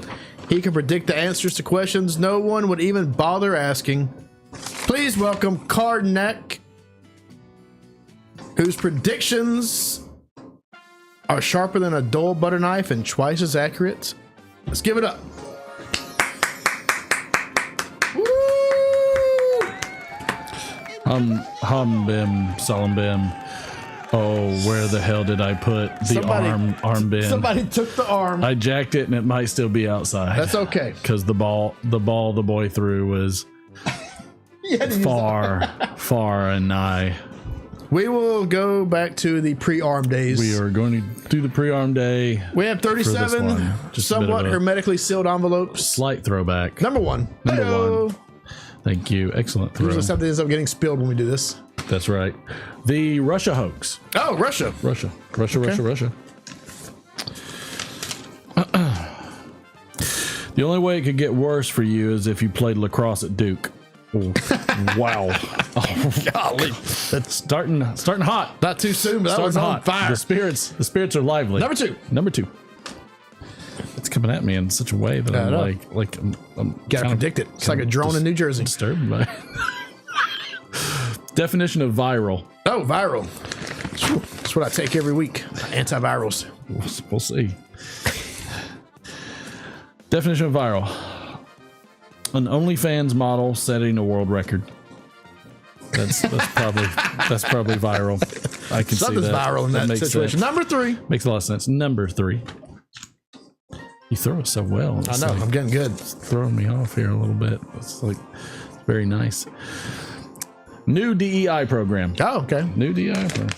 he can predict the answers to questions no one would even bother asking. Please welcome Cardnack, whose predictions are sharper than a dull butter knife and twice as accurate. Let's give it up. Woo! Hum bim, salam bim. Oh, where the hell did I put the arm bin? Somebody took the arm. I jacked it and it might still be outside. That's okay. Because the ball the boy threw was far and nigh. We will go back to the pre-arm days. We are going to do the pre-arm day. We have 37 somewhat hermetically sealed envelopes. Slight throwback. Number one. Thank you. Excellent throw. Usually something ends up getting spilled when we do this. That's right. The Russia hoax. Oh, Russia. Russia. The only way it could get worse for you is if you played lacrosse at Duke. Oh, wow. Oh, golly. That's starting hot. Not too soon, but that was on fire. The spirits are lively. Number two. It's coming at me in such a way that I'm like I'm gotta predict it. It's like a drone in New Jersey. Disturbed by definition of viral. Oh, viral. That's what I take every week. Antivirals. We'll see. Definition of viral. An OnlyFans model setting a world record. That's probably viral. I can see that. Something's viral in that situation. Sense. Number 3. Makes a lot of sense. Number 3. You throw it so well. I know. I'm getting good. It's throwing me off here a little bit. It's very nice. New DEI program. Oh, okay. New DEI program.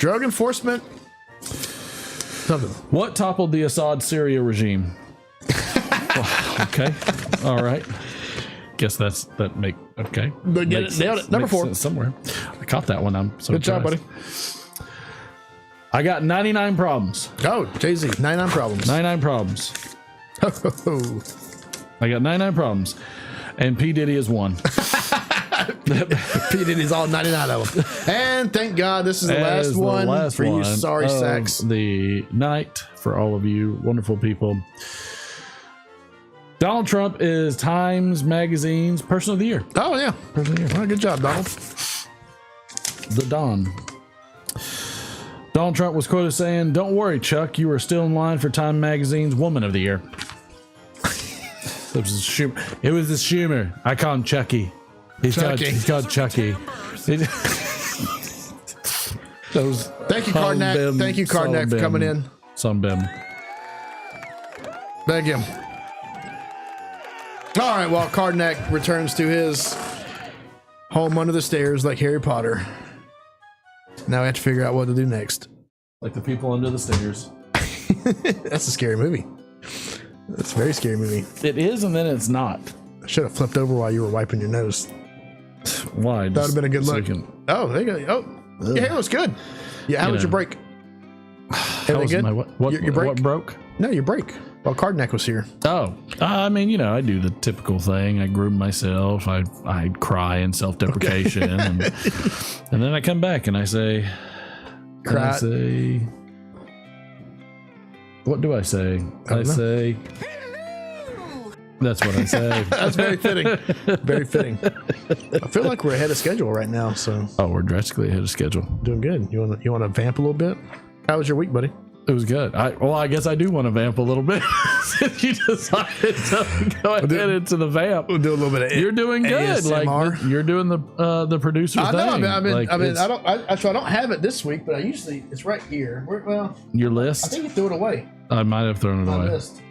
Drug enforcement. Something. What toppled the Assad Syria regime? Well, okay. All right. Guess that make okay. But get it, nailed it. Number 4 somewhere. I caught that one. I'm so good job, buddy. I got 99 problems. Oh, Jay-Z, 99 problems. 99 problems. I got 99 problems, and P Diddy is one. P Diddy's all 99 of them. And thank God this is the last one for you sorry sacks. The night for all of you wonderful people. Donald Trump is Times Magazine's Person of the Year. Oh yeah, Person of the Year. Well, good job, Donald. The Don. Donald Trump was quoted saying, "Don't worry, Chuck, you are still in line for Time Magazine's Woman of the Year." It was this Schumer. I call him Chucky. He's called Chucky. Thank you, Cardnack. Thank you, Cardnack, for coming in. Sunbim. Thank you. All right, well, Cardnack returns to his home under the stairs like Harry Potter. Now we have to figure out what to do next. Like the people under the stairs. That's a scary movie. That's a very scary movie. It is, and then it's not. I should have flipped over while you were wiping your nose. Why? That would have been a good look. Oh, there you go. Oh, your hair looks good. Yeah, how was your break? Everything good? Your break? What broke? No, your break. Well, Cardnack was here. Oh, I mean, you know, I do the typical thing. I groom myself. I cry in self-deprecation, and then I come back and I say, what do I say? I say, that's what I say. That's very fitting. Very fitting. I feel like we're ahead of schedule right now. So. Oh, we're drastically ahead of schedule. Doing good. You want to vamp a little bit? How was your week, buddy? It was good. I guess I do want to vamp a little bit. Since you decided to go ahead into the vamp. We'll do a little bit of. You're doing good. ASMR. Like you're doing the producer thing. I know. I don't have it this week, but I usually it's right here. Your list. I think you threw it away. I might have thrown it away. List.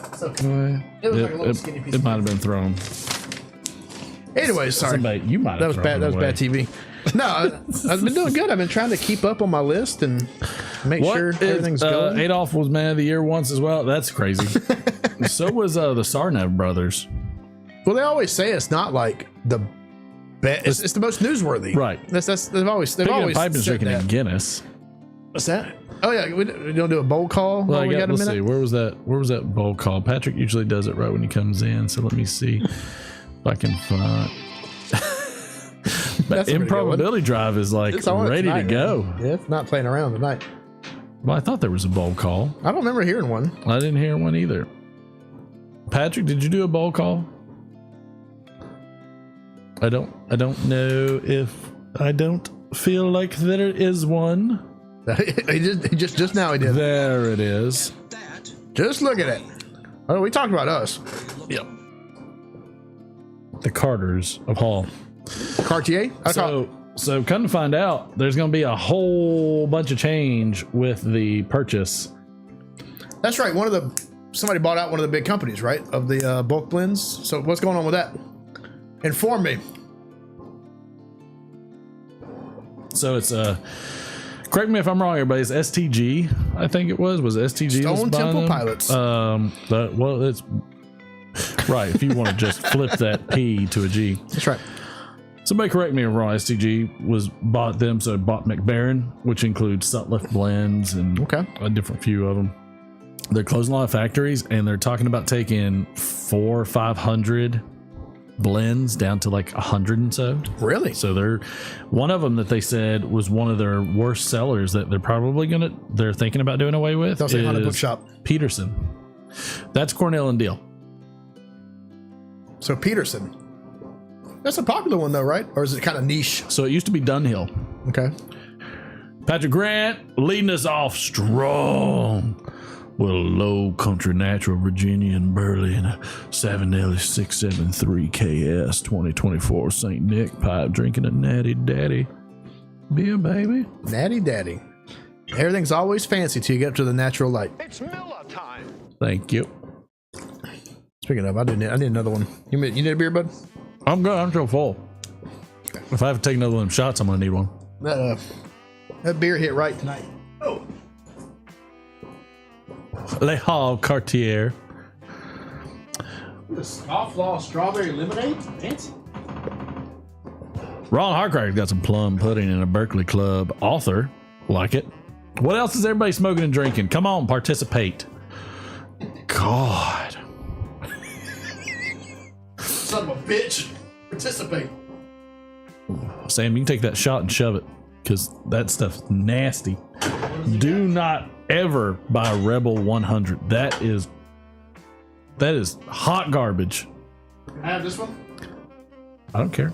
It's okay. It was like a little skinny piece. It might have been thrown. Anyway, sorry. You might have. That was bad. That was bad TV. No, I've been doing good. I've been trying to keep up on my list and make sure everything's going. Adolf was Man of the Year once as well. That's crazy. So was the Sarnev brothers. Well, they always say it's not like the best. It's the most newsworthy. Right. They've always Pipe is said drinking that. a Guinness. What's that? Oh yeah, we don't do a bowl call. Well, we got a let's minute. see. Where was that bowl call? Patrick usually does it right when he comes in. So let me see if I can find. But Improbability Drive is like ready to go. Man. Yeah, it's not playing around tonight. Well, I thought there was a bowl call. I don't remember hearing one. I didn't hear one either. Patrick, did you do a bowl call? I don't know if I don't feel like there is one. just now he did. There it is. Just look at it. Oh, we talked about us. Yep. The Carters of Hall. Cartier? So come to find out, there's going to be a whole bunch of change with the purchase. That's right. Somebody bought out one of the big companies, right? Of the bulk blends. So what's going on with that? Inform me. So it's correct me if I'm wrong, everybody. It's STG. I think it was STG. Stone Temple Pilots. Well, it's right. If you want to just flip that P to a G. That's right. Somebody correct me if I'm wrong. STG bought them, so it bought McBaron, which includes Sutliff blends and a different few of them. They're closing a lot of factories, and they're talking about taking 400 or 500 blends down to like 100 and so. Really? So they're one of them that they said was one of their worst sellers that they're thinking about doing away with. Don't say Honda Bookshop. Peterson. That's Cornell and Deal. So Peterson. That's a popular one though, right? Or is it kind of niche? So it used to be Dunhill. Okay. Patrick Grant leading us off strong with a low country natural Virginian Burley and a 7L673 KS 2024 St. Nick pipe, drinking a Natty Daddy beer, baby. Natty Daddy. Everything's always fancy till you get up to the natural light. It's Miller time. Thank you. Speaking of, I need another one. You need a beer, bud? I'm good. I'm still full. If I have to take another one of them shots, I'm gonna need one. That beer hit right tonight. Oh. Le Hall Cartier. The Scofflaw strawberry lemonade? Fancy. Ron Harcraft's got some plum pudding in a Berkeley Club. Author. Like it. What else is everybody smoking and drinking? Come on, participate. God. Son of a bitch. Participate. Sam, you can take that shot and shove it, because that stuff's nasty. Do not ever buy Rebel 100. That is hot garbage. Can I have this one? I don't care.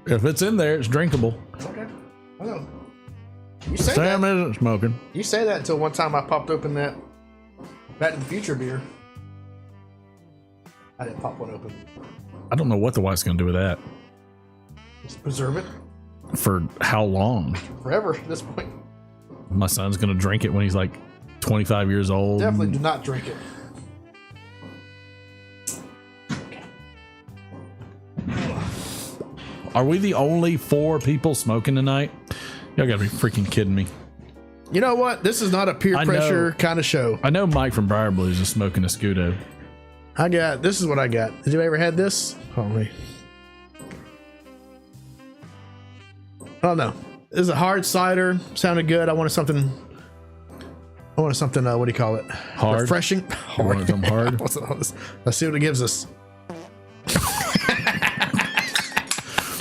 If it's in there, it's drinkable. Okay. I know. You say Sam that. isn't smoking. You say that until one time I popped open that Back to the Future beer. I didn't pop one open. I don't know what the wife's going to do with that. Just preserve it For how long? forever at this point. My son's going to drink it when he's like 25 years old. Definitely do not drink it. Are we the only 4 people smoking tonight? Y'all gotta be freaking kidding me. You know what? This is not a peer pressure kind of show. I know Mike from Briar Blues is smoking a Scudo. This is what I got. Did you ever had this? Hold on, wait. Oh no. This is a hard cider. Sounded good. I wanted something, what do you call it? Hard? Refreshing. You want something hard? Let's see what it gives us.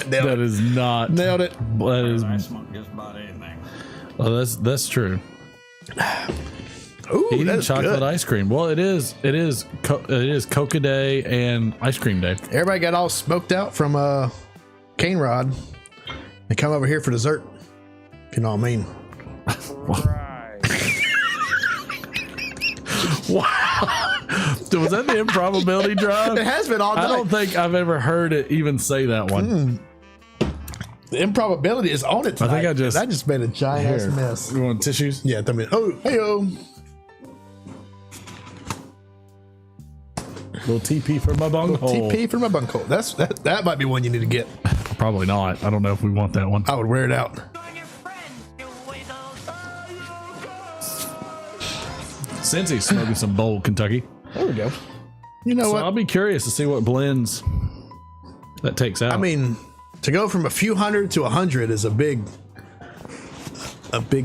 That is not. Nailed it. That is. I smoke just about anything. Oh, that's true. Ooh, Eating that is chocolate good. ice cream. Well, it is Coca Day and ice cream day. Everybody got all smoked out from Cane Rod. They come over here for dessert. If you know what I mean. Wow. Was that the improbability drive? It has been all night. I don't think I've ever heard it even say that one. The improbability is on it tonight. I just made a giant ass mess. You want tissues? Yeah, I mean, oh, hey-o. Little TP for my bunghole. TP for my bunghole. That might be one you need to get. Probably not. I don't know if we want that one. I would wear it out. Since he's smoking some bold Kentucky. There we go. You know So what? I'll be curious to see what blends that takes out. I mean, to go from a few hundred to 100 is a big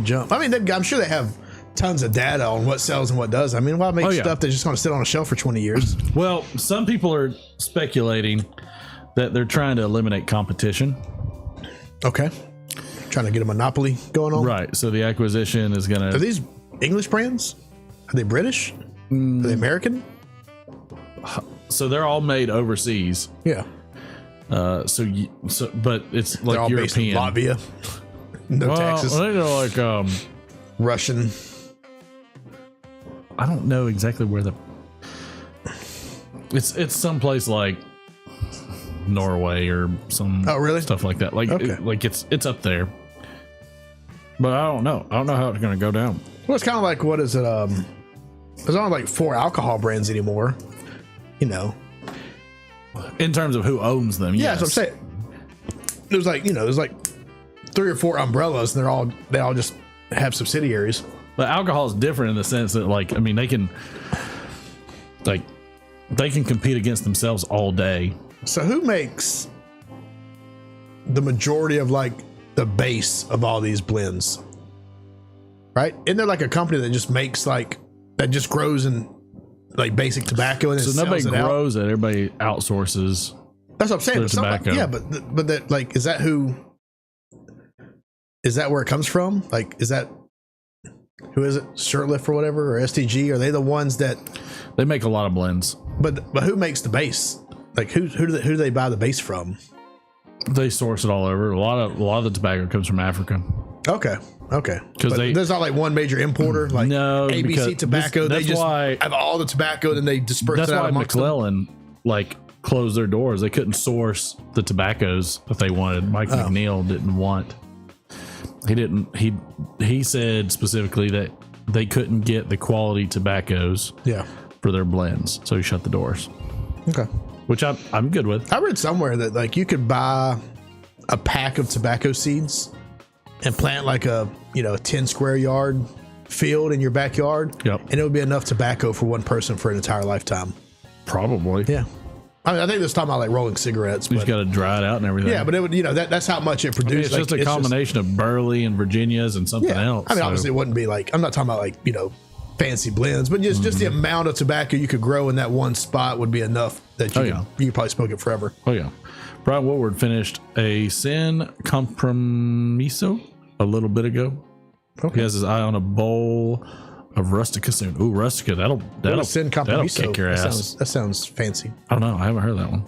jump. I mean, I'm sure they have tons of data on what sells and what does. I mean, why make stuff that's just going to sit on a shelf for 20 years? Well, some people are speculating that they're trying to eliminate competition. Okay. Trying to get a monopoly going on. Right. So the acquisition is going to... Are these English brands? Are they British? Are they American? So they're all made overseas. Yeah. But it's They're like all based in European. Latvia. No taxes. I think they're like Russian. I don't know exactly where the. It's someplace like Norway or some. Oh, really? Stuff like that. Like Okay. it's up there. But I don't know. I don't know how it's going to go down. Well, it's kind of like, what is it? There's only like 4 alcohol brands anymore. You know. In terms of who owns them, Yeah, yes. that's what I'm saying. There's like 3 or 4 umbrellas, and they all just have subsidiaries. But alcohol is different in the sense that, like, I mean, they can compete against themselves all day. So who makes the majority of like the base of all these blends? Right? Isn't there like a company that just makes that just grows in like basic tobacco and So nobody grows it. Everybody outsources. That's what I'm saying. their tobacco. Yeah, but that, like, is that where it comes from? Like, is that who is it? Shirtlift or whatever, or STG? Are they the ones that They make a lot of blends. But who makes the base? Like, who do they buy the base from? They source it all over. A lot of the tobacco comes from Africa. Okay. Because there's not like one major importer, like No, ABC because Tobacco. that's They just why- have all the tobacco, and they disperse That's it out why amongst them. McClellan closed their doors. They couldn't source the tobaccos that they wanted. Mike McNeil didn't want. He said specifically that they couldn't get the quality tobaccos for their blends, so he shut the doors. Okay. Which I'm good with. I read somewhere that like you could buy a pack of tobacco seeds and plant like a 10 square yard field in your backyard. Yep. And it would be enough tobacco for one person for an entire lifetime. Probably. Yeah. I mean, I think this talking about like rolling cigarettes. You just got to dry it out and everything. Yeah, but it would, that's how much it produced. I mean, it's just a combination of burley and Virginias and something else. I mean, obviously it wouldn't be like, I'm not talking about like, fancy blends, but just the amount of tobacco you could grow in that one spot would be enough that you could probably smoke it forever. Oh, yeah. Brian Woodward finished a Sin Compromiso a little bit ago. Okay. He has his eye on a bowl of Rustica soon. Ooh, Rustica, that'll kick your ass. That sounds fancy. I don't know. I haven't heard that one.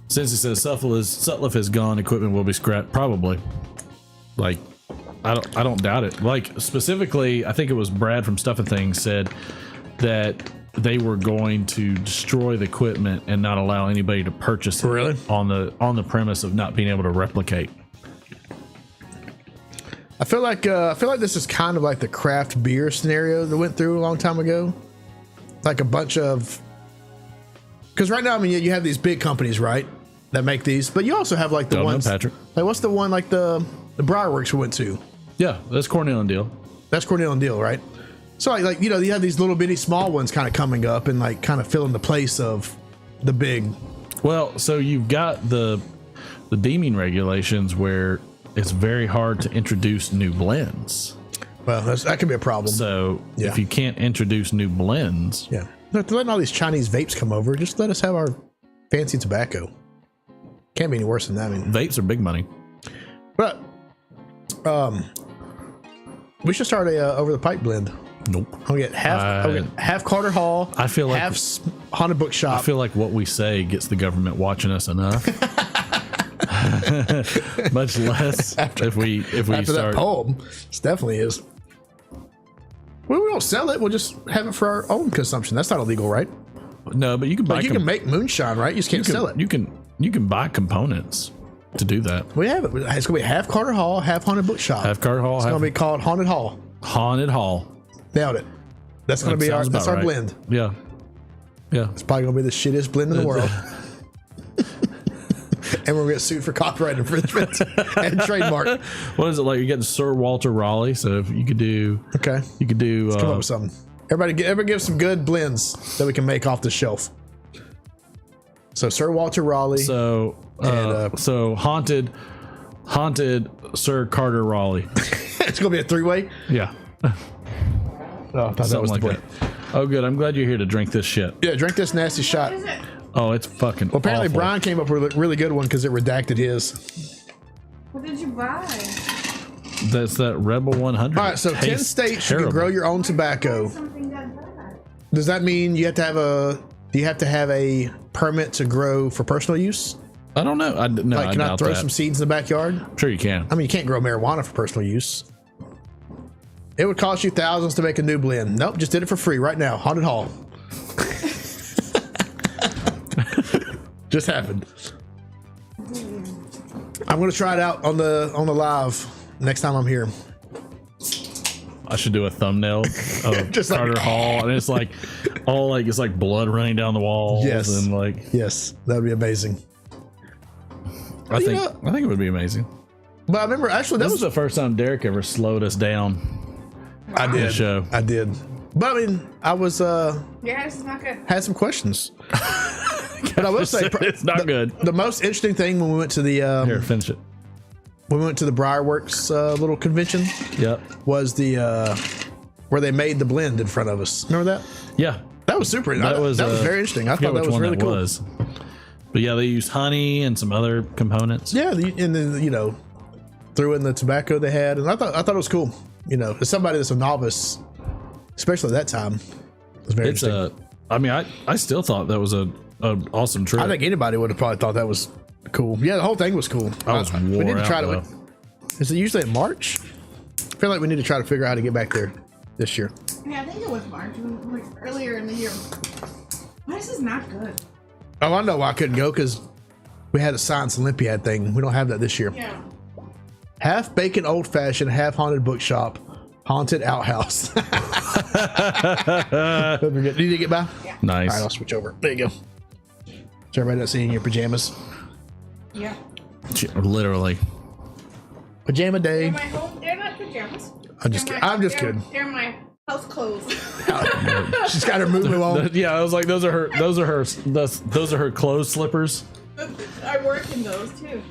Since he says Sutliff is gone, equipment will be scrapped. Probably. Like, I don't doubt it. Like, specifically, I think it was Brad from Stuff and Things said that they were going to destroy the equipment and not allow anybody to purchase it. Really? On the premise of not being able to replicate. I feel like this is kind of like the craft beer scenario that went through a long time ago. Like a bunch of, because right now, I mean, you have these big companies, right, that make these, but you also have like the ones. Patrick. Like, what's the one like the Briarworks we went to? Yeah, that's Cornell and Deal. That's Cornell and Deal, right? So like you have these little bitty small ones kind of coming up and like kind of filling the place of the big. Well, so you've got the deeming regulations where it's very hard to introduce new blends. Well, that can be a problem. So if you can't introduce new blends, they're letting all these Chinese vapes come over. Just let us have our fancy tobacco. Can't be any worse than that. I mean, vapes are big money. But we should start a over the pipe blend. Nope. I'll get half Carter Hall. I feel like half Haunted Bookshop. I feel like what we say gets the government watching us enough. Much less if we after start that poem. It definitely is. Well, we don't sell it. We'll just have it for our own consumption. That's not illegal, right? No, but you can buy. Like you can make moonshine, right? You just can't sell it. You can buy components to do that. We have it. It's gonna be half Carter Hall, half Haunted Bookshop. Half Carter Hall. It's gonna be called Haunted Hall. Haunted Hall. Nailed it. That's gonna be our right. blend. Yeah. Yeah. It's probably gonna be the shittiest blend in the world. And we're gonna get sued for copyright infringement and trademark. What is it like? You're getting Sir Walter Raleigh, so if you could do. Okay. You could do. Let's come up with something. Everybody give some good blends that we can make off the shelf. So Sir Walter Raleigh. So so haunted Sir Carter Raleigh. It's gonna be a 3-way. Yeah. Oh, I thought that was like the point. that. Oh, good. I'm glad you're here to drink this shit. Yeah, drink this nasty shot. What is it? Oh, it's fucking. Well, apparently awful. Brian came up with a really good one because it redacted his. What did you buy? That's that Rebel 100. All right, so 10 states you can grow your own tobacco. Does that mean you have to have do you have to have a permit to grow for personal use? I don't know. Like, can I throw some seeds in the backyard? I'm sure you can. I mean, you can't grow marijuana for personal use. It would cost you thousands to make a new blend. Nope, just did it for free right now. Haunted Hall. Just happened. I'm gonna try it out on the live next time I'm here. I should do a thumbnail of Just Carter like, Hall, and it's like all like it's like blood running down the walls. Yes. And like that'd be amazing. I think it would be amazing. But I remember actually This was the first time Derek ever slowed us down. I on did. the show. I did. But I mean, I was Yeah, this is not good. had some questions. But I will say it's not good. The most interesting thing when we went to the Here, finish it. when we went to the Briarworks little convention Yep. was the where they made the blend in front of us. Remember that? Yeah. That was super. That was very interesting. I thought that was really cool. But yeah, they used honey and some other components. Yeah, and then threw in the tobacco they had, and I thought it was cool. As somebody that's a novice, especially at that time, it was very interesting. I mean, I still thought that was an awesome trip. I think anybody would have probably thought that was cool. Yeah, the whole thing was cool. We need to try to. Is it usually in March? I feel like we need to try to figure out how to get back there this year. Yeah, I think it was March, like earlier in the year. Why is this not good? Oh, I know why I couldn't go, because we had a Science Olympiad thing. We don't have that this year. Yeah. Half bacon old fashioned, half haunted bookshop, haunted outhouse. Did you get by? Yeah. Nice. All right, I'll switch over. There you go. So everybody not seeing your pajamas. Yeah. Literally. Pajama day. They're my home. They're not pajamas. I'm just kidding. I'm just kidding. They're my house clothes. She's got her moo on. Yeah, I was like, those are her clothes slippers. I work in those too.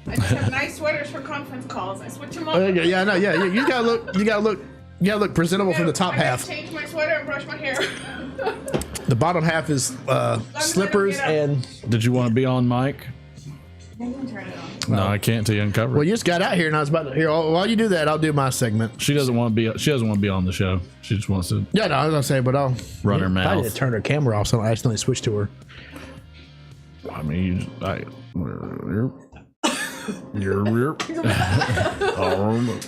I just have nice sweaters for conference calls. I switch them up. Yeah, I know. Yeah, you gotta look presentable from the top half. Change my sweater and brush my hair. The bottom half is slippers and. Did you want to be on mic? I'm gonna turn it on. No, I can't till you uncover. Well, you just got out here, and I was about to. Here, while you do that, I'll do my segment. She doesn't want to be on the show. She just wants to. Yeah, no, I was gonna say, but I'll run her mouth. I need to turn her camera off, so I accidentally switch to her. I mean,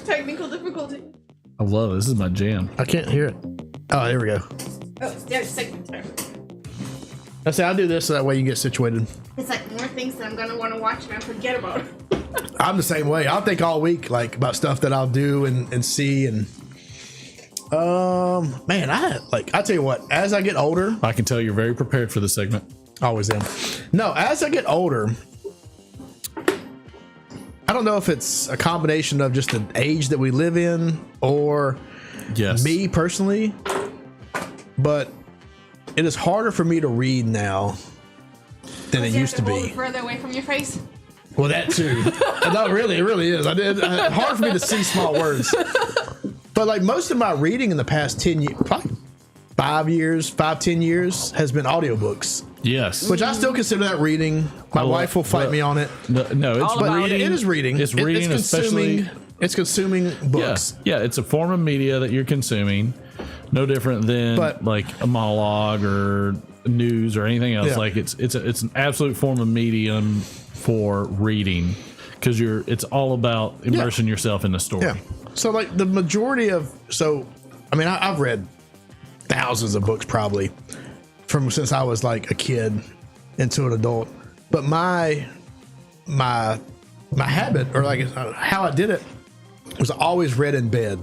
Technical difficulty. I love it. This is my jam. I can't hear it. Oh, there we go. Oh, there's segment time. I say I'll do this so that way you get situated. It's like more things that I'm gonna want to watch and I forget about. I'm the same way. I'll think all week like about stuff that I'll do and see and man, I tell you what, as I get older, I can tell you're very prepared for the segment. Always am. No, as I get older, I don't know if it's a combination of just the age that we live in or me personally, but it is harder for me to read now than it used to be. Further away from your face. Well, that too. No, really, it really is. Hard for me to see small words. But like most of my reading in the past 10 years, probably 10 years has been audiobooks. Yes. Which I still consider that reading. My wife will fight me on it. No, it's reading. It is reading. It's reading, especially. It's consuming books. Yeah, it's a form of media that you're consuming. No different than like a monologue or news or anything else. Yeah. Like it's an absolute form of medium for reading because it's all about immersing yourself in the story. Yeah. So like the majority of I've read thousands of books probably from since I was like a kid into an adult. But my habit or like how I did it was I always read in bed.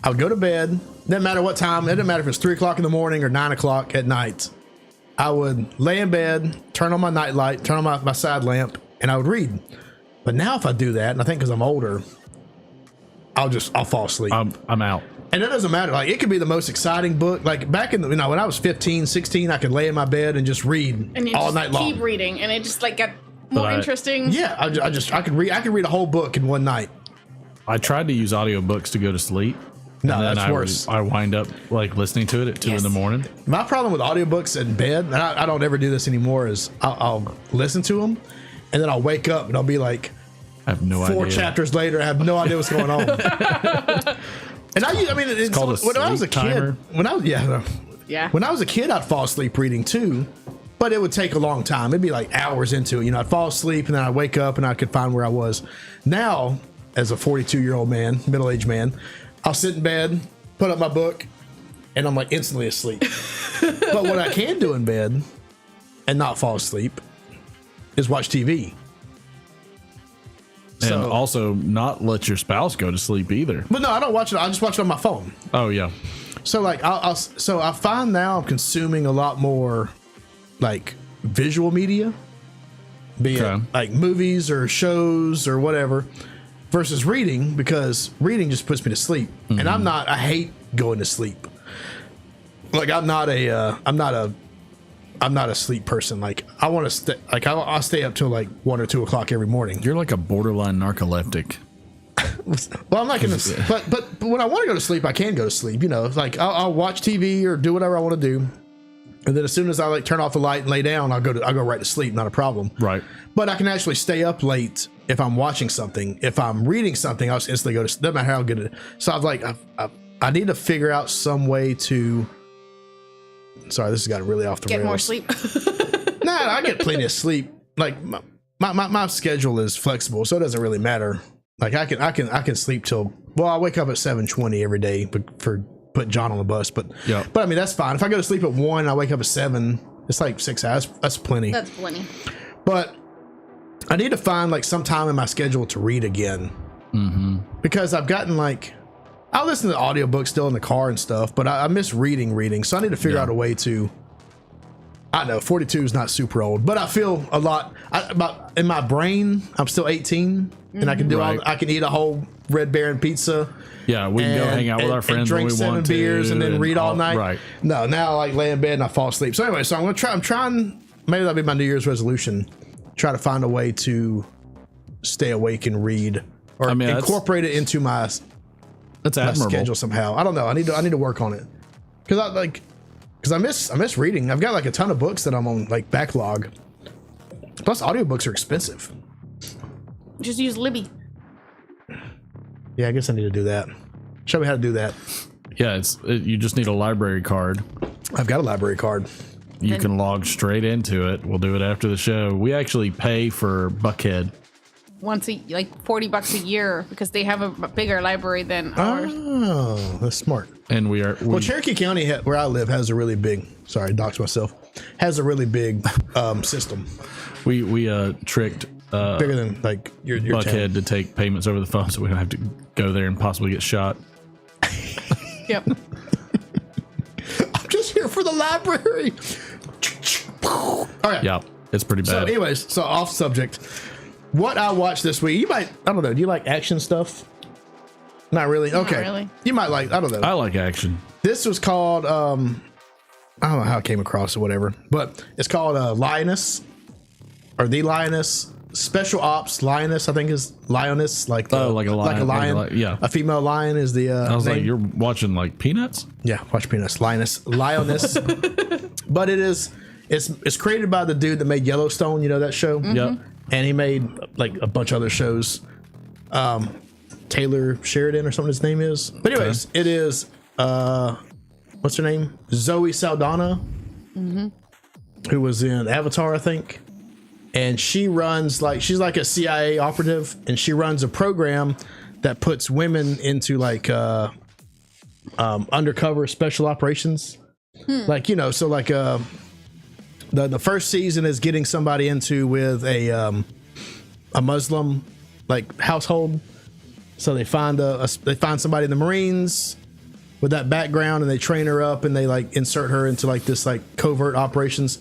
I would go to bed. Didn't matter what time. It didn't matter if it's 3 o'clock in the morning or 9 o'clock at night. I would lay in bed, turn on my nightlight, turn on my side lamp, and I would read. But now if I do that, and I think because I'm older, I'll fall asleep. I'm out. And it doesn't matter. Like it could be the most exciting book. Like back in when I was 15, 16, I could lay in my bed and just read and all night long. Keep reading, and it just like got more interesting. Yeah, I could read a whole book in one night. I tried to use audiobooks to go to sleep. No, and then that's worse. I wind up like listening to it at 2 in the morning. My problem with audiobooks in bed, and I don't ever do this anymore, is I'll listen to them and then I'll wake up and I'll be like, I have no idea. 4 chapters later, I have no idea what's going on. And it's called when I was a timer. kid, when I was a kid, I'd fall asleep reading too, but it would take a long time. It'd be like hours into it. I'd fall asleep and then I'd wake up and I could find where I was. Now, as a 42-year-old man, middle-aged man, I'll sit in bed, put up my book, and I'm like instantly asleep. But what I can do in bed and not fall asleep is watch TV. And also not let your spouse go to sleep either. But no, I don't watch it. I just watch it on my phone. Oh yeah. So like I find now I'm consuming a lot more like visual media, be it like movies or shows or whatever, versus reading, because reading just puts me to sleep. Mm-hmm. And I hate going to sleep. Like I'm not a sleep person. Like I want to stay, like I'll stay up till like 1 or 2 o'clock every morning. You're like a borderline narcoleptic. Well, I'm not going to, but when I want to go to sleep, I can go to sleep. Like I'll watch TV or do whatever I want to do. And then as soon as I like turn off the light and lay down, I'll go right to sleep. Not a problem. Right. But I can actually stay up late if I'm watching something. If I'm reading something, I'll instantly go to sleep. Doesn't matter how good it is. So I need to figure out some way to. Sorry, this has gotten really off the rails. Get more sleep. Nah, I get plenty of sleep. Like my schedule is flexible, so it doesn't really matter. Like I can sleep till I wake up at 7:20 every day, but for putting John on the bus. But I mean that's fine. If I go to sleep at 1 and I wake up at 7, it's like 6 hours. That's plenty. That's plenty. But I need to find like some time in my schedule to read again, because I've gotten like. I listen to audiobooks still in the car and stuff, but I miss reading. So I need to figure out a way to, I know 42 is not super old, but I feel a lot in my brain. I'm still 18, and I can do Right. I can eat a whole Red Baron pizza. Yeah, we can go hang out with our friends and drink when we 7 want beers to, and then read all night. Right. No, now I like lay in bed and I fall asleep. So anyway, so I'm trying. Maybe that'll be my New Year's resolution. Try to find a way to stay awake and read, or incorporate it into my schedule somehow. I don't know. I need to work on it because I miss reading. I've got like a ton of books that I'm on like backlog. Plus, audiobooks are expensive. Just use Libby. Yeah, I guess I need to do that. Show me how to do that. Yeah, you just need a library card. I've got a library card. You can log straight into it. We'll do it after the show. We actually pay for Buckhead. Once like $40 a year because they have a bigger library than ours. Oh, that's smart. And well, Cherokee County, where I live, has a really big. Sorry, dox myself. Has a really big system. We tricked bigger than like your Buckhead to take payments over the phone, so we don't have to go there and possibly get shot. Yep. I'm just here for the library. All right. Yeah, it's pretty bad. So, anyways, off subject. What I watched this week, I don't know. Do you like action stuff? Not really. Okay. Not really. You might like. I don't know. I like action. This was called. I don't know how I came across it, whatever. But it's called Lioness, or the Lioness. Special Ops Lioness, I think is Lioness, like a lion. Like a lion. Yeah. A female lion is the. I was name. like, you're watching like Peanuts? Yeah, watch Peanuts. Lioness. But it's created by the dude that made Yellowstone. You know that show? Mm-hmm. Yep. And he made like a bunch of other shows. Taylor Sheridan or something his name is. But anyways, It is what's her name? Zoe Saldana, who was in Avatar, I think. And she runs she's like a CIA operative, and she runs a program that puts women into like undercover special operations. Like, you know, so like the first season is getting somebody into with a Muslim like household. So they find somebody in the Marines with that background, and they train her up, and they like insert her into like this like covert operations.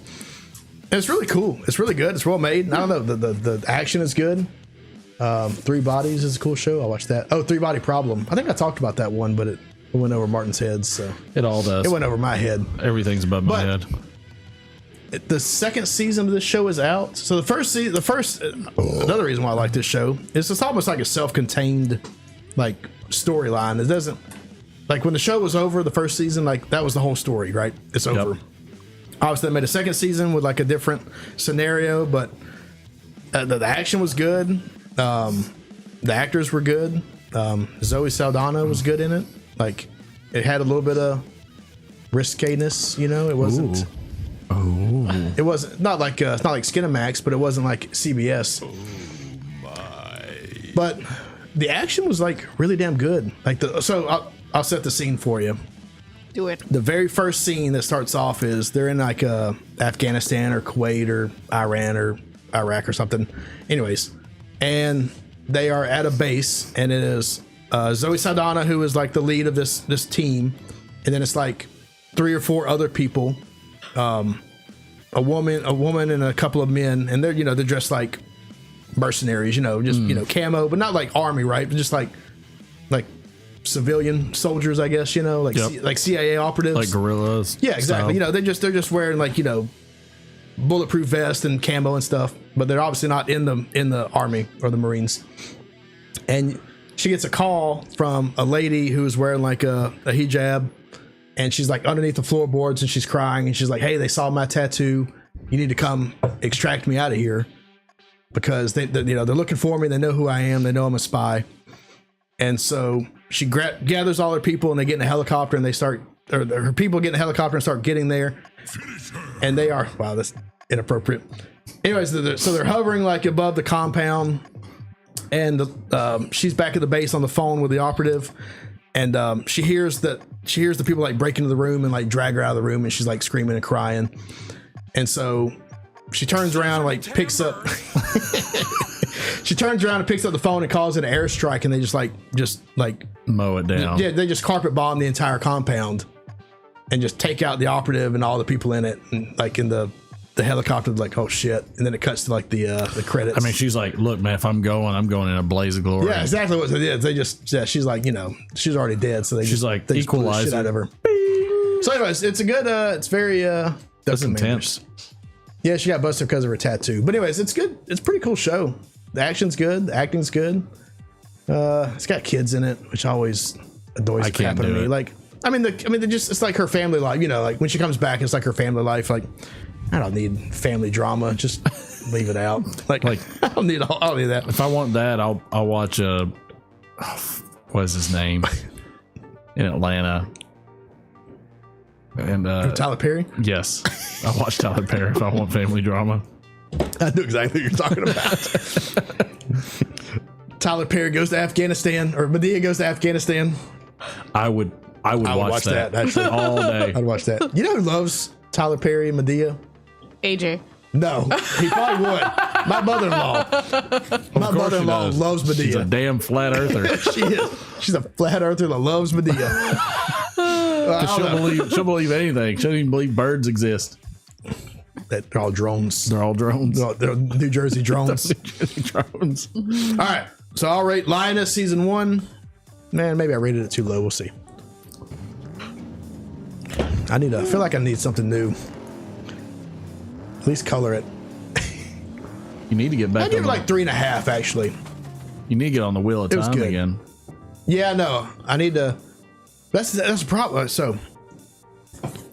And it's really cool. It's really good. It's well made. I don't know. The action is good. 3 Bodies is a cool show. I watched that. Oh, 3 Body Problem. I think I talked about that one, but it went over Martin's head. So it all does. It went over my head. Everything's above my head. The second season of this show is out. So another reason why I like this show is it's almost like a self-contained like storyline. It doesn't like when the show was over, the first season, like that was the whole story, right? It's over. Obviously, they made a second season with like a different scenario, but the action was good. The actors were good. Zoe Saldana was good in it. Like it had a little bit of risqueness, you know. It wasn't. It wasn't not like Skinamax, but it wasn't like CBS. But the action was like really damn good. Like I'll set the scene for you. Do it. The very first scene that starts off is they're in like Afghanistan or Kuwait or Iran or Iraq or something. Anyways, and they are at a base, and it is Zoe Saldana, who is like the lead of this team, and then it's like 3 or 4 other people, a woman, and a couple of men, and they're dressed like mercenaries, just camo, but not like army, right? But just like civilian soldiers, I guess, like CIA operatives, like guerrillas. Yeah, exactly. Style. They're just wearing like bulletproof vest and camo and stuff, but they're obviously not in the army or the Marines. And she gets a call from a lady who's wearing like a hijab, and she's like underneath the floorboards, and she's crying, and she's like, "Hey, they saw my tattoo. You need to come extract me out of here because they're looking for me. They know who I am. They know I'm a spy." And so she gathers all her people, and they get in a helicopter, and her people get in a helicopter and start getting there. And they are, wow, that's inappropriate. Anyways, so they're hovering like above the compound, and she's back at the base on the phone with the operative, and she hears the people like break into the room and like drag her out of the room, and she's like screaming and crying. And so she turns around and like picks up she turns around and picks up the phone and calls it an airstrike, and they just mow it down. Yeah, they just carpet bomb the entire compound and just take out the operative and all the people in it, and like in the the helicopter, like, oh shit, and then it cuts to like the credits. I mean, she's like, look, man, if I'm going in a blaze of glory. Yeah, exactly what it is. They just, yeah, she's like, she's already dead, so she's like, they just pull the shit Equalizer. out of her. So, anyways, it's a good. It's very. That's intense. Yeah, she got busted because of her tattoo. But anyways, it's good. It's a pretty cool show. The action's good. The acting's good. It's got kids in it, which always annoys the crap out of me. Like, they just, it's like her family life. Like when she comes back, it's like her family life. Like, I don't need family drama. Just leave it out. Like I don't need that. If I want that, I'll watch what is his name in Atlanta? And Tyler Perry. Yes, I watch Tyler Perry if I want family drama. I know exactly what you're talking about. Tyler Perry goes to Afghanistan, or Medea goes to Afghanistan. I would watch that actually all day. I'd watch that. You know who loves Tyler Perry and Medea? AJ. No, he probably would. My mother-in-law. My mother-in-law loves Medea. She's a damn flat earther. She is. She's a flat earther that loves Medea. She'll believe anything. She doesn't even believe birds exist. That they're all drones. They're all drones. They're New Jersey drones. New Jersey drones. All right. So I'll rate Lioness season 1. Man, maybe I rated it too low. We'll see. I feel like I need something new. At least color it. You need to get back. I give it like 3.5 actually. You need to get on the wheel of time again. Yeah, no. I need to. That's a problem. So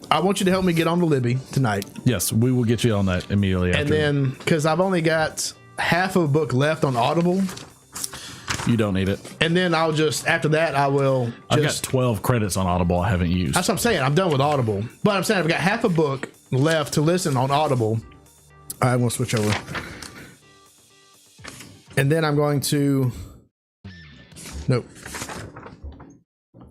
I want you to help me get on to Libby tonight. Yes, we will get you on that immediately after. And then, because I've only got half of a book left on Audible. You don't need it. And then I'll just, after that, I've got 12 credits on Audible I haven't used. That's what I'm saying. I'm done with Audible. But I'm saying I've got half a book left to listen on Audible. All right, I'm going to switch over. And then I'm going to... Nope.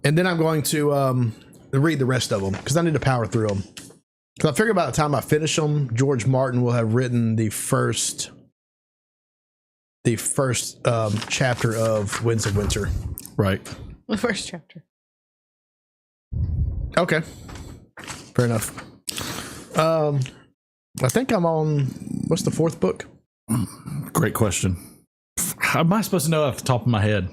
And then I'm going to read the rest of them because I need to power through them. Because I figure by the time I finish them, George Martin will have written the first chapter of Winds of Winter. Right. The first chapter. Okay. Fair enough. I think I'm on, what's the 4th book? Great question. How am I supposed to know off the top of my head?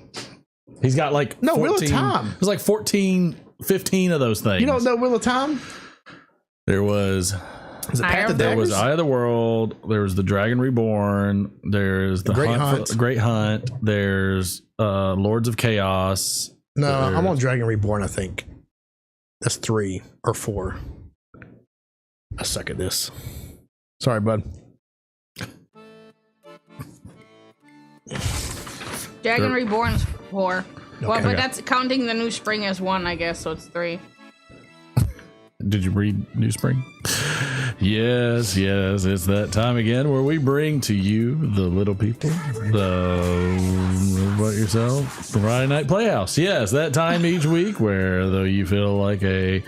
He's got like 14, Wheel of Time. There's like 14, 15 of those things. You don't know Wheel of Time? There was... There was Eye of the World. There was the Dragon Reborn. There's the Great Hunt. There's Lords of Chaos. No, I'm on Dragon Reborn. I think that's 3 or 4. I suck at this. Sorry, bud. Dragon Reborn's 4. Okay. Well, but that's counting the New Spring as 1, I guess. So it's 3. Did you read New Spring? Yes, it's that time again where we bring to you, the little people, about yourself, the Friday Night Playhouse. Yes, that time each week where though you feel like a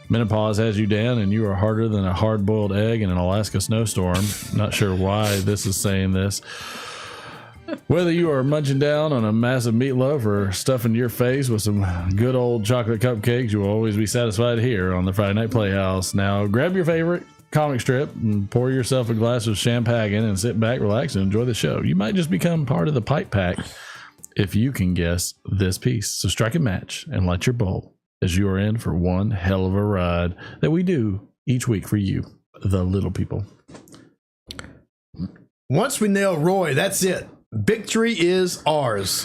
menopause has you down and you are harder than a hard-boiled egg in an Alaska snowstorm. Not sure why this is saying this. Whether you are munching down on a massive meatloaf or stuffing your face with some good old chocolate cupcakes, you will always be satisfied here on the Friday Night Playhouse. Now, grab your favorite comic strip and pour yourself a glass of champagne and sit back, relax, and enjoy the show. You might just become part of the pipe pack if you can guess this piece. So strike a match and light your bowl as you are in for one hell of a ride that we do each week for you, the little people. Once we nail Roy, that's it. Victory is ours.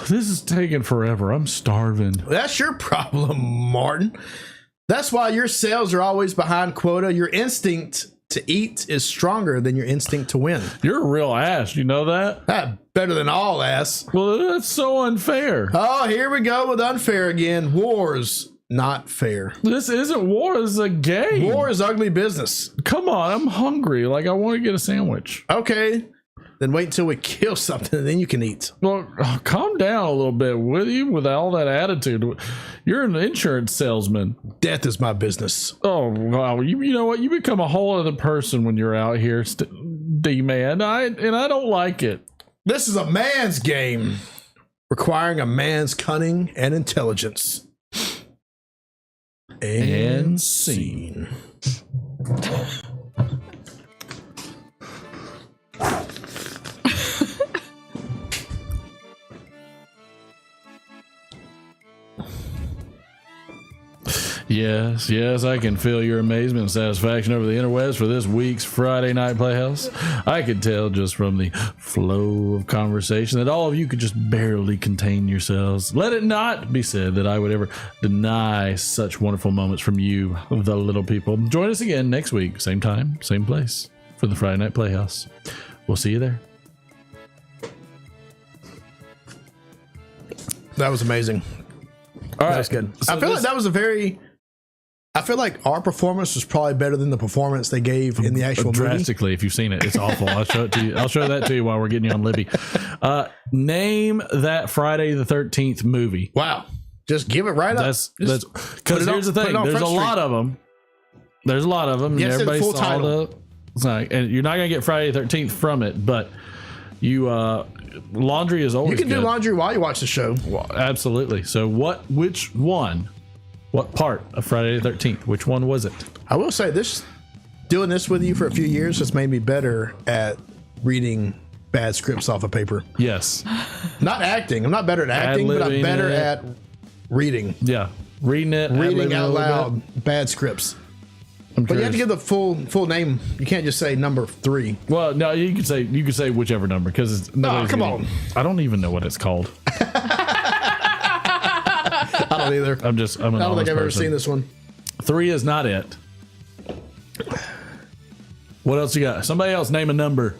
This is taking forever. I'm starving. That's your problem, Martin. That's why your sales are always behind quota. Your instinct to eat is stronger than your instinct to win. You're a real ass. You know that? Better than all ass. Well, that's so unfair. Oh, here we go with unfair again. Wars, not fair. This isn't war. This is a game. War is ugly business. Come on. I'm hungry. Like, I want to get a sandwich. Okay. Then wait until we kill something and then you can eat. Well, calm down a little bit, will you? With all that attitude. You're an insurance salesman. Death is my business. Oh, wow. You know what? You become a whole other person when you're out here, D-man. I don't like it. This is a man's game, requiring a man's cunning and intelligence. And scene. Yes, I can feel your amazement and satisfaction over the interwebs for this week's Friday Night Playhouse. I could tell just from the flow of conversation that all of you could just barely contain yourselves. Let it not be said that I would ever deny such wonderful moments from you, the little people. Join us again next week, same time, same place, for the Friday Night Playhouse. We'll see you there. That was amazing. All right, that was good. So I feel like that was I feel like our performance was probably better than the performance they gave in the actual drastically movie. If you've seen it, it's awful. I'll show it to you. I'll show that to you while we're getting you on Libby. Name that Friday the 13th movie. Wow, just give it right up. That's because here's the thing. There's a lot of them. There's a lot of them. Yes, Everybody full saw title. and you're not gonna get Friday the 13th from it, but you laundry is always you can good. do laundry while you watch the show. Well, absolutely. So what part of Friday the 13th? Which one was it? I will say doing this with you for a few years has made me better at reading bad scripts off of paper. Yes. Not acting. I'm not better at acting, but I'm better at reading. Yeah. Reading out loud bad scripts. But you have to give the full name. You can't just say number 3. Well, no, you can say whichever number because come on. I don't even know what it's called. I don't either. I don't think I've ever seen this one. 3 is not it. What else you got? Somebody else name a number.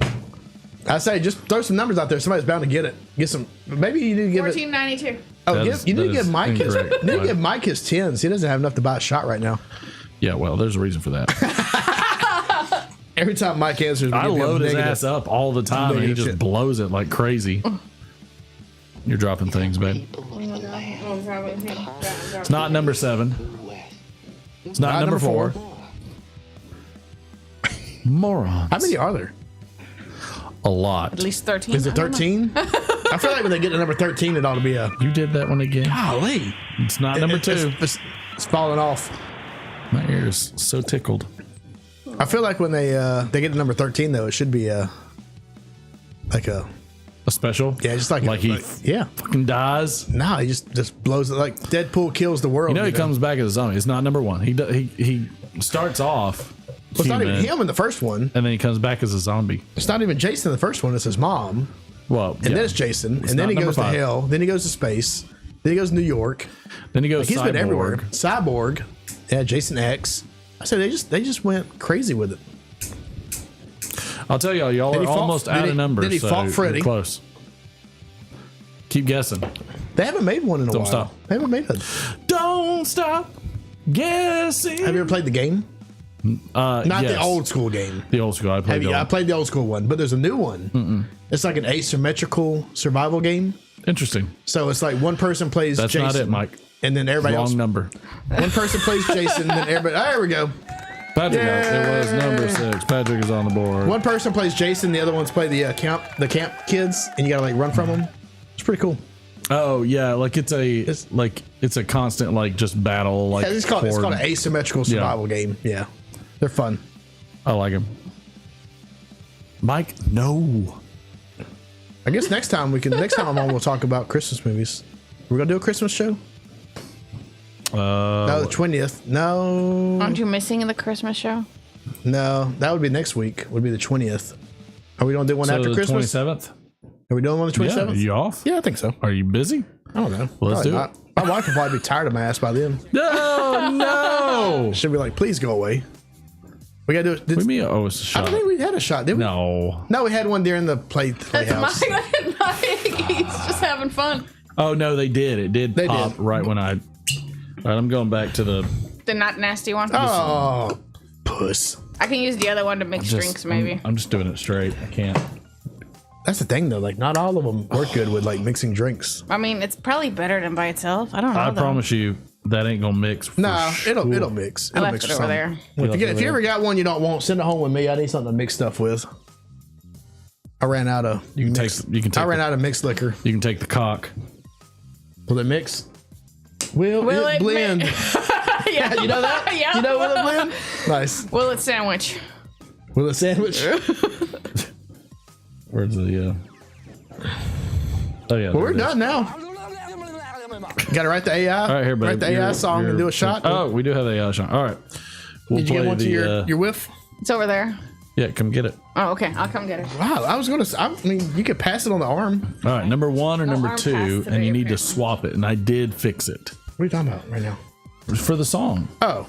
I say just throw some numbers out there. Somebody's bound to get it. Get some. Maybe you need to give 1492. it. Oh, you need to give Mike his. You need to give Mike his 10s. He doesn't have enough to buy a shot right now. Yeah, well, there's a reason for that. Every time Mike answers, I load his ass up all the time, and he just blows it like crazy. You're dropping things, babe. It's not number 7. It's not number 4. Morons. How many are there? A lot. At least 13. Is it 13? I feel like when they get to number 13, it ought to be a. You did that one again. Golly. It's not number 2. It's falling off. My ear is so tickled. I feel like when they get to number 13, though, it should be a special. Yeah, just like he yeah fucking dies. No, he just blows it like Deadpool kills the world. You know he comes back as a zombie. It's not number 1. He starts off. Well, it's not even him in the first one, and then he comes back as a zombie. It's not even Jason in the first one. It's his mom. Well, and then it's Jason, and then he goes to hell. Then he goes to space. Then he goes to New York. Then he goes. He's been everywhere. Cyborg. Yeah, Jason X. I said they just went crazy with it. I'll tell y'all are almost out of numbers. Then he fought Freddy. Close. Keep guessing. They haven't made one in a while. Don't stop. They haven't made one. Don't stop guessing. Have you ever played the game? Not the old school game. The old school. I played the old school one, but there's a new one. It's like an asymmetrical survival game. Interesting. So it's like one person plays That's Jason. not it, Mike. And then everybody else. Wrong number. One person plays Jason, then everybody. Oh, there we go. Patrick, it was number 6. Patrick is on the board. One person plays Jason, the other ones play the camp kids, and you gotta like run from them. It's pretty cool. Oh yeah, like it's a constant like just battle. Like it's called an asymmetrical survival game. Yeah, they're fun. I like them. Mike, no. I guess next time I'm on, we'll talk about Christmas movies. We're gonna do a Christmas show. No, the 20th. No. Aren't you missing the Christmas show? No, that would be next week. Would be the 20th. Are we gonna do one after Christmas? 27th. Are we doing one on the 27th? Yeah, are you off? Yeah, I think so. Are you busy? I don't know. Well, let's do not. it. My wife will probably be tired of my ass by then. No. She'll be like, "Please go away." We gotta do it. What do you mean? Oh, it's a shot. I don't think we had a shot, did we? No, we had one during the playhouse. That's he's just having fun. Oh no, they did. It did pop right when I. All right, I'm going back to the not nasty one. Oh, puss. I can use the other one to mix drinks, maybe. I'm just doing it straight. I can't. That's the thing, though. Like, not all of them work good with like mixing drinks. I mean, it's probably better than by itself. I don't know. I promise you that ain't gonna mix. Nah, it'll mix. It'll mix it over there. If you ever got one you don't want, send it home with me. I need something to mix stuff with. I ran out of. I ran out of mixed liquor. You can take the cock. Will it mix? Will it blend? Yeah, you know that? Yeah. You know will it blend? Nice. Will it sandwich? Will it sandwich? Where's the? Oh yeah. Well, we're done now. Got to write the AI. All right, here, buddy. Write the AI song and do a shot. Oh, we do have the AI song. All right. We'll Did you get one to your whiff? It's over there. Yeah, come get it. Oh, okay. I'll come get it. Wow, I was gonna. I mean, you could pass it on the arm. All right, number 1 or number arm 2, pass today, and you need to apparently. swap it. And I did fix it What are you talking about right now? for the song. Oh.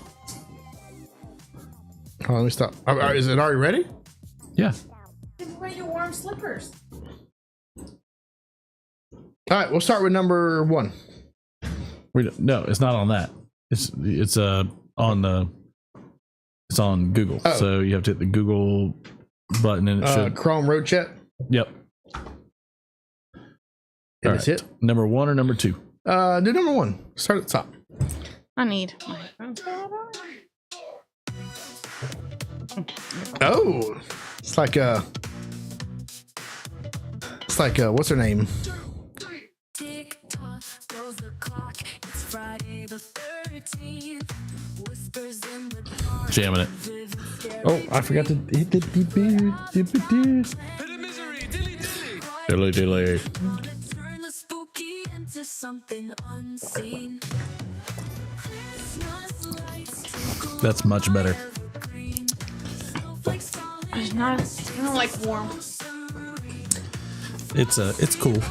Hold on, let me stop. Is it already ready? Yeah. Wear your warm slippers. All right, we'll start with number 1. No, it's not on that. It's on Google. Oh. So you have to hit the Google button and it should. Chrome Road Chat. Yep. And All it's right. hit. Number 1 or number 2? Do number 1. Start at the top. I need. Oh, it's like what's her name? Jamming it. Oh, I forgot to hit the dilly dilly. That's much better. It's not. I don't like warm. It's cool.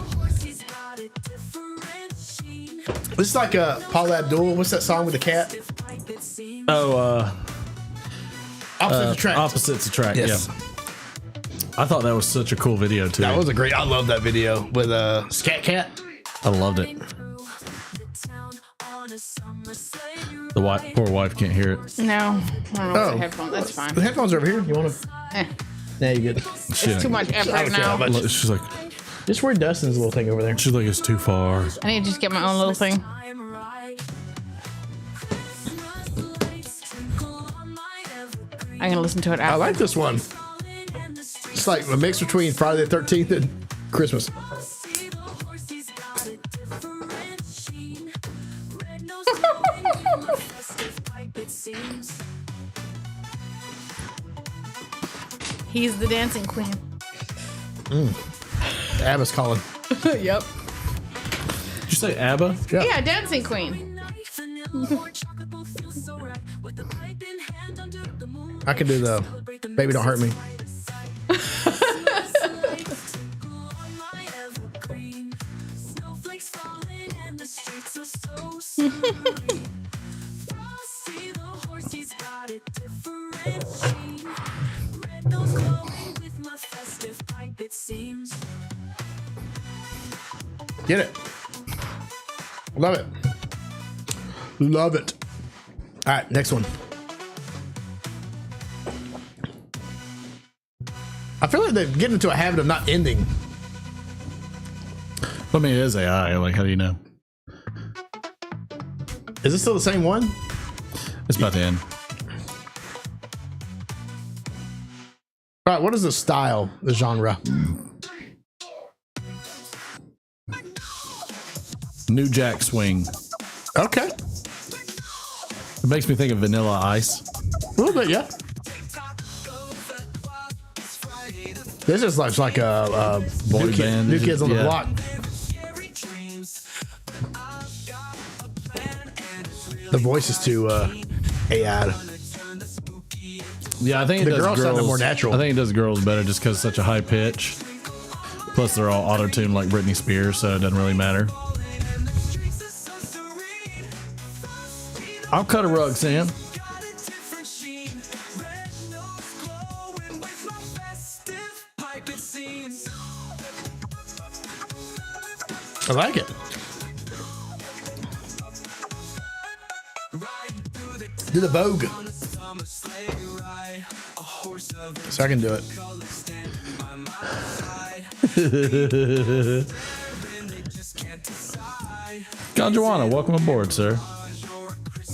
This is like Paul Abdul. What's that song with the cat? Oh, Opposites Attract. Opposites Attract. Yes. Yeah. I thought that was such a cool video too. That was a great. I love that video with Scat Cat. I loved it. The poor wife can't hear it. No, I don't know. The headphones. That's fine. The headphones are over here. You want to? Yeah, you good. It's too much effort now. She's like, just wear Dustin's little thing over there. She's like, it's too far. I need to just get my own little thing. I'm gonna listen to it after. I like this one. It's like a mix between Friday the 13th and Christmas. He's the dancing queen. Abba's calling. Yep. Did you say ABBA? Yeah, dancing queen. I can do the Baby Don't Hurt Me. Get it. Love it. Love it. All right, next one. I feel like they're getting into a habit of not ending. I mean, it is AI. Like, how do you know? Is this still the same one? It's about to end. All right, what is the style, the genre? New Jack Swing. Okay. It makes me think of Vanilla Ice. A little bit, yeah. This is like a Boy band. New Kids on the Yeah. Block. The voice is too AI. Yeah, I think it The does girls sound more natural. I think it does girls better just because it's such a high pitch. Plus, they're all auto-tuned like Britney Spears, so it doesn't really matter. I'll cut a rug, Sam. I like it. Do the Vogue. So I can do it. Ganjuana, welcome aboard, sir.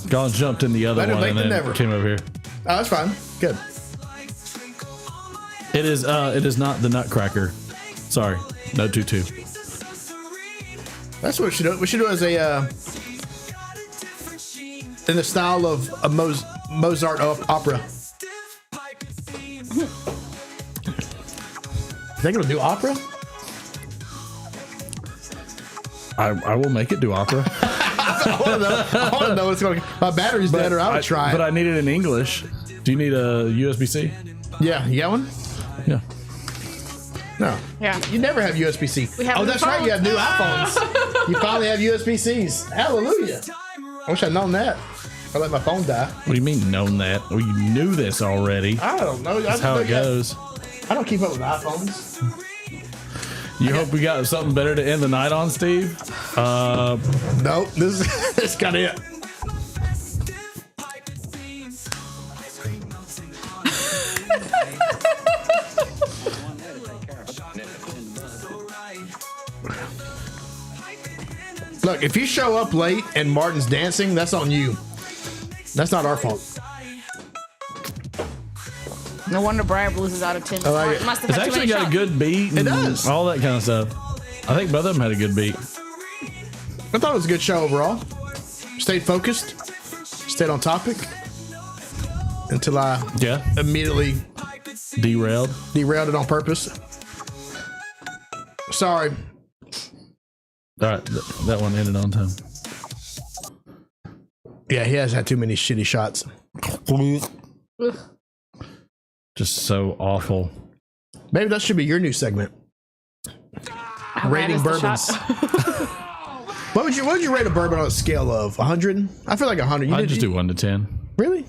Gon jumped in the other Better one late and than then never. came over here. Oh, that's fine. Good. It is not the Nutcracker. Sorry, no tutu. That's what we should do. We should do it as a in the style of a Mozart opera. Think it'll do opera? I will make it do opera. I want to know what's going. My battery's dead, or I would try. But I need it in English. Do you need a USB-C? Yeah, you got one? Yeah. No. Yeah. You never have USB-C. have Oh, new that's right. You have new phones. iPhones. You finally have USB-Cs. Hallelujah. I wish I'd known that. I let my phone die. What do you mean known that? Well, you knew this already. I don't know. That's how it goes. I don't keep up with iPhones. You hope we got something better to end the night on, Steve? Nope. This is kind of it. Look, if you show up late and Martin's dancing, that's on you. That's not our fault. No wonder Briar Blues is out of 10. I like it. Must have It's had too actually many got shots. a good beat. It does. All that kind of stuff. I think both of them had a good beat. I thought it was a good show overall. Stayed focused. Stayed on topic. Until I immediately derailed it on purpose. Sorry. All right, that one ended on time. Yeah, he has had too many shitty shots. Just so awful. Maybe that should be your new segment. Rating bourbons. What would you rate a bourbon on a scale of 100? I feel like 100. I'd just do 1 to 10. Really?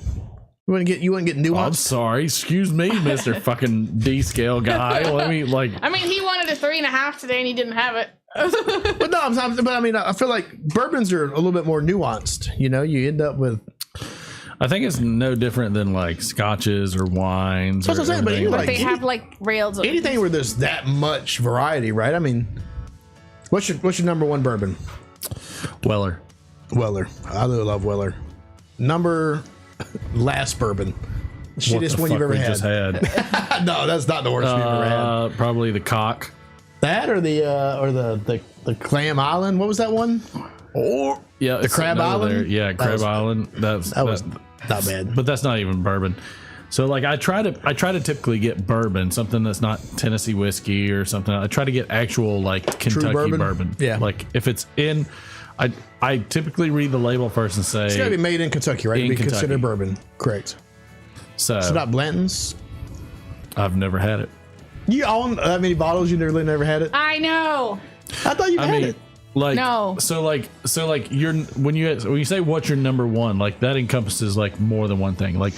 You wouldn't get nuanced? I'm sorry. Excuse me, Mr. fucking D scale guy. Let me I mean, he wanted a 3.5 today and he didn't have it. But no, I mean, I feel like bourbons are a little bit more nuanced. You know, you end up with. I think it's no different than like scotches or wines. That's what I'm saying, but But they have like rails. Of Anything where there's that much variety, right? I mean, what's your number one bourbon? Weller. I really love Weller. Number last bourbon. Shittiest one you've ever had. Just had. No, that's not the worst we've ever had. Probably the Cock. That or the Clam Island. What was that one? Or yeah, the Crab Island. There. Yeah, Crab Island. That was not bad. But that's not even bourbon. So like I try to typically get bourbon, something that's not Tennessee whiskey or something. I try to get actual like Kentucky bourbon. Yeah. Like if it's in, I typically read the label first and say It's gotta be made in Kentucky, right? To be considered bourbon. Correct. So not Blanton's. I've never had it. You own that many bottles? You really never had it? I know. I thought you had it. Like no. So like you're when you say what's your number one, like that encompasses like more than one thing. Like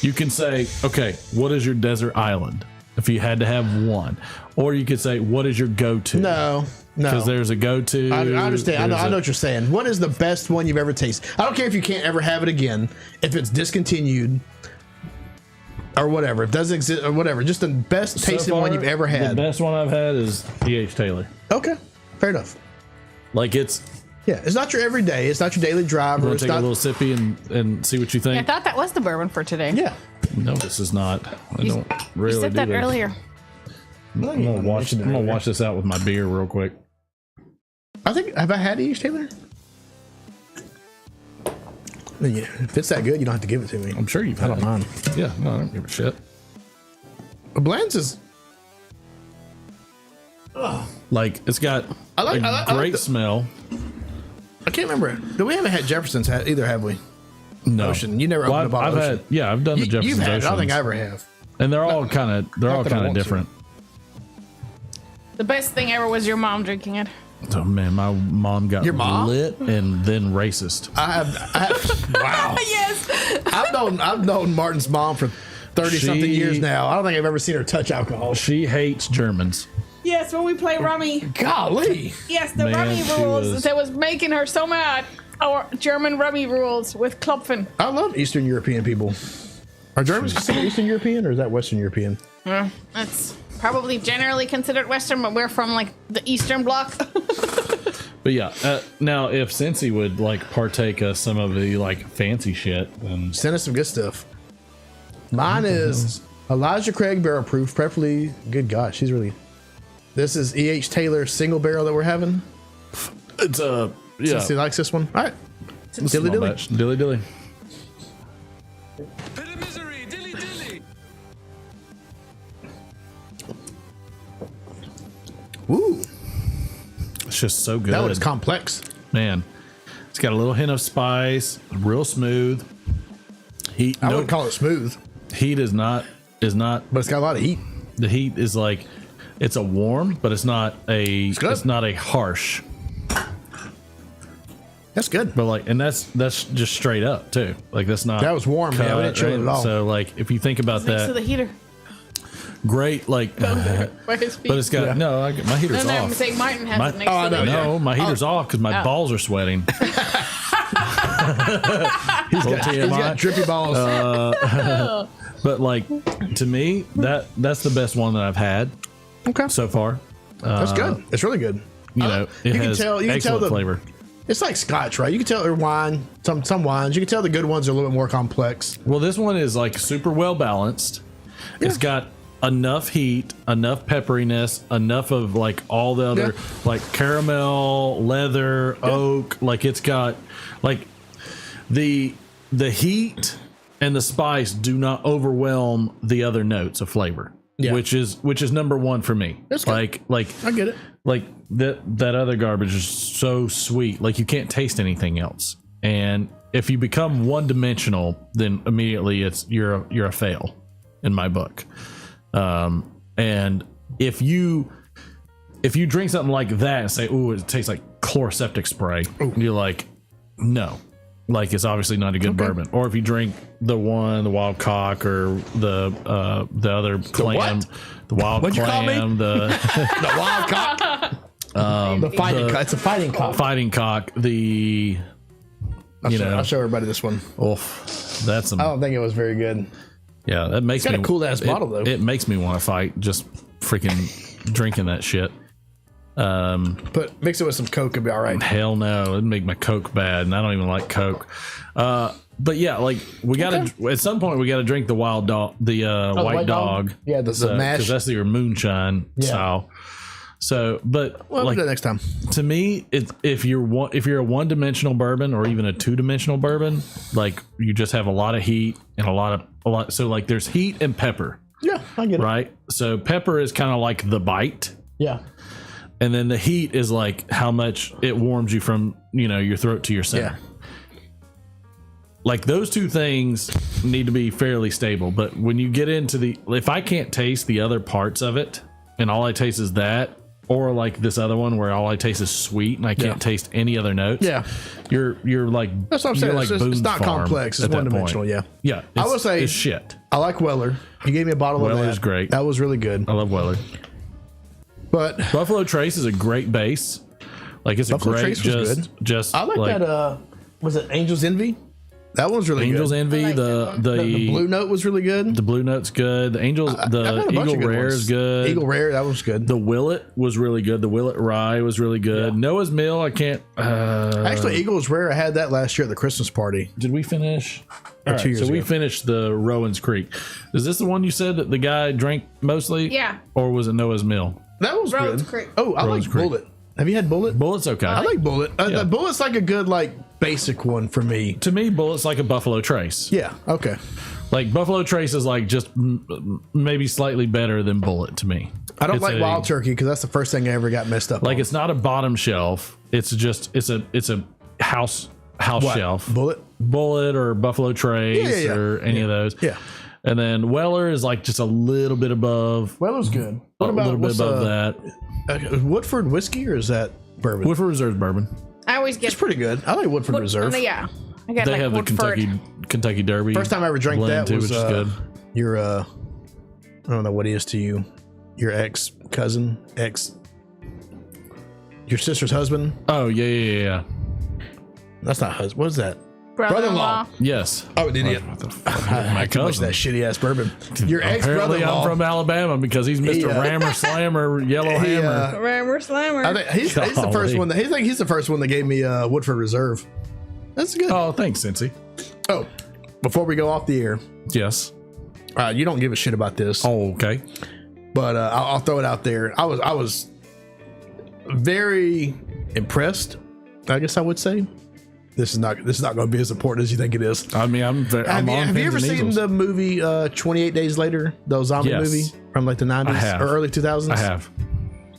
you can say, okay, what is your desert island? If you had to have one, or you could say, what is your go-to? No, because there's a go-to. I understand. I know what you're saying. What is the best one you've ever tasted? I don't care if you can't ever have it again. If it's discontinued. Or whatever, if it doesn't exist, or whatever, just the best tasting one you've ever had. The best one I've had is E.H. Taylor. Okay, fair enough. Like it's not your everyday, it's not your daily driver. It's take a little sippy and see what you think. I thought that was the bourbon for today. Yeah. No, this is not. I don't really You said do that this. earlier. I'm gonna wash this out with my beer real quick. Have I had E.H. Taylor? Yeah, if it's that good, you don't have to give it to me. I'm sure you've had I don't mind. Yeah, no, I don't give a shit. Bland's is like it's got a great smell. I can't remember. We haven't had Jefferson's either, have we? No. Ocean. You never opened a bottle of Ocean. I've done the Jefferson's You've had it. I don't think I Oceans. ever have. And they're all kind of different. The best thing ever was your mom drinking it. Oh man, my mom got Your mom? lit and then racist. I have wow. Yes. I've known Martin's mom for 30 something years now. I don't think I've ever seen her touch alcohol. She hates Germans. Yes, when we play rummy. Golly. Yes, the Man, rummy she rules was- that was making her so mad. Our German rummy rules with Klopfen. I love Eastern European people. Are Germans considered Eastern European or is that Western European? That's probably generally considered Western, but we're from like the Eastern Bloc. But yeah, now if Cincy would like partake of some of the like fancy shit, then Send us some good stuff. Mine is Elijah Craig barrel proof, preferably. Good God, she's really. This is E.H. Taylor single barrel that we're having. it's yeah. Since he likes this one. All right. Dilly Small dilly. batch. Dilly dilly. Pit of misery, dilly dilly. Woo. It's just so good. That one is complex. Man, it's got a little hint of spice, real smooth. Heat. I wouldn't call it smooth. Heat is not, but it's got a lot of heat. The heat is like, it's a warm, but it's not a harsh. That's good. But like, and that's just straight up too. Like that's not. That was warm. Yeah, we didn't chill it at all. So like, if you think about Next that, to the heater. great. Like, By his feet. but it's got my heater's No, I'm off. saying Martin has it next oh, to the no, heater. My heater's off because my balls are sweating. He's got drippy balls. But like, to me, that's the best one that I've had. Okay. So far. That's good. It's really good. You know, it has excellent flavor. It's like Scotch, right? You can tell they're wine. Some wines, you can tell the good ones are a little bit more complex. Well, this one is like super well balanced. Yeah. It's got enough heat, enough pepperiness, enough of like all the other like caramel, leather, oak. Like it's got like the heat and the spice do not overwhelm the other notes of flavor. Yeah. Which is number one for me. That's like I get it. Like that other garbage is so sweet. Like you can't taste anything else. And if you become one dimensional, then immediately you're a fail in my book. And if you drink something like that and say, "Ooh, it tastes like chloroseptic spray," you're like, no. Like it's obviously not a good bourbon. Or if you drink the wild cock or the other clam, the wild What'd clam, the wild cock, the fighting cock. It's a fighting cock. Fighting cock. I'll show everybody this one. Oof, that's. I don't think it was very good. Yeah, that makes it's got a cool ass bottle though. It makes me want to fight just freaking drinking that shit. But mix it with some Coke, it'd be all right. Hell no, it'd make my Coke bad, and I don't even like Coke. But yeah, like we gotta at some point we gotta drink the wild dog, white dog. Yeah, the mash, because that's your moonshine style. So, but we'll do that next time. To me, if you're a one-dimensional bourbon or even a two-dimensional bourbon, like you just have a lot of heat and a lot. So like there's heat and pepper. Yeah, I get it. Right. So pepper is kind of like the bite. Yeah. And then the heat is like how much it warms you from, your throat to your center. Yeah. Like those two things need to be fairly stable. But when you get into if I can't taste the other parts of it and all I taste is that, or like this other one where all I taste is sweet and I can't taste any other notes. Yeah. You're like, that's what I'm saying. Like it's not complex. It's one dimensional. Yeah. Yeah. I would say it's shit. I like Weller. He gave me a bottle of that. Weller's great. That was really good. I love Weller. But Buffalo Trace is a great base. Like it's Buffalo a great Trace was good. I like that. Was it Angel's Envy? That one's really Angel's good. Envy. The Blue Note was really good. The Blue Note's good. The Eagle Rare is good. Eagle Rare, that was good. The Willet was really good. The Willet Rye was really good. Yeah. Noah's Mill, I can't. Actually, Eagle's Rare, I had that last year at the Christmas party. Did we finish? Or 2 years ago. We finished the Rowan's Creek. Is this the one you said that the guy drank mostly? Yeah. Or was it Noah's Mill? That was Rowan's good. Creek. Oh, I like Bullet. Have you had Bullet? Bullet's okay. I like Bullet. Yeah. Bullet's like a good, basic one for me. To me, Bullet's like a Buffalo Trace. Yeah. Okay. Like Buffalo Trace is like just maybe slightly better than Bullet to me. I don't like Wild Turkey because that's the first thing I ever got messed up. Like it's not a bottom shelf. It's just it's a house shelf. Bullet or Buffalo Trace or any of those. Yeah. And then Weller is like just a little bit above. Weller's good. What about a little bit above that? Woodford whiskey or is that bourbon? Woodford Reserve's bourbon. I always get. It's pretty good. I like Woodford Reserve. Yeah. I got they have Woodford. the Kentucky Derby. First time I ever drank that was which is good. Your I don't know what he is to you. Your your sister's husband. Oh yeah. That's not husband. What is that? Brother-in-law. Yes. Oh, an idiot. My cousin. That shitty ass bourbon. Your ex-brother-in-law. I'm from Alabama because he's Mr. Rammer Slammer Yellow Hammer. Rammer Slammer. I think he's the first one. He's the first one that gave me Woodford Reserve. That's good. Oh, thanks, Cincy. Oh, before we go off the air. Yes. You don't give a shit about this. Oh, okay. But I'll throw it out there. I was very impressed. I guess I would say. This is not going to be as important as you think it is. I mean, have you ever seen the movie 28 Days Later, the zombie movie from like the 90s or early 2000s? I have.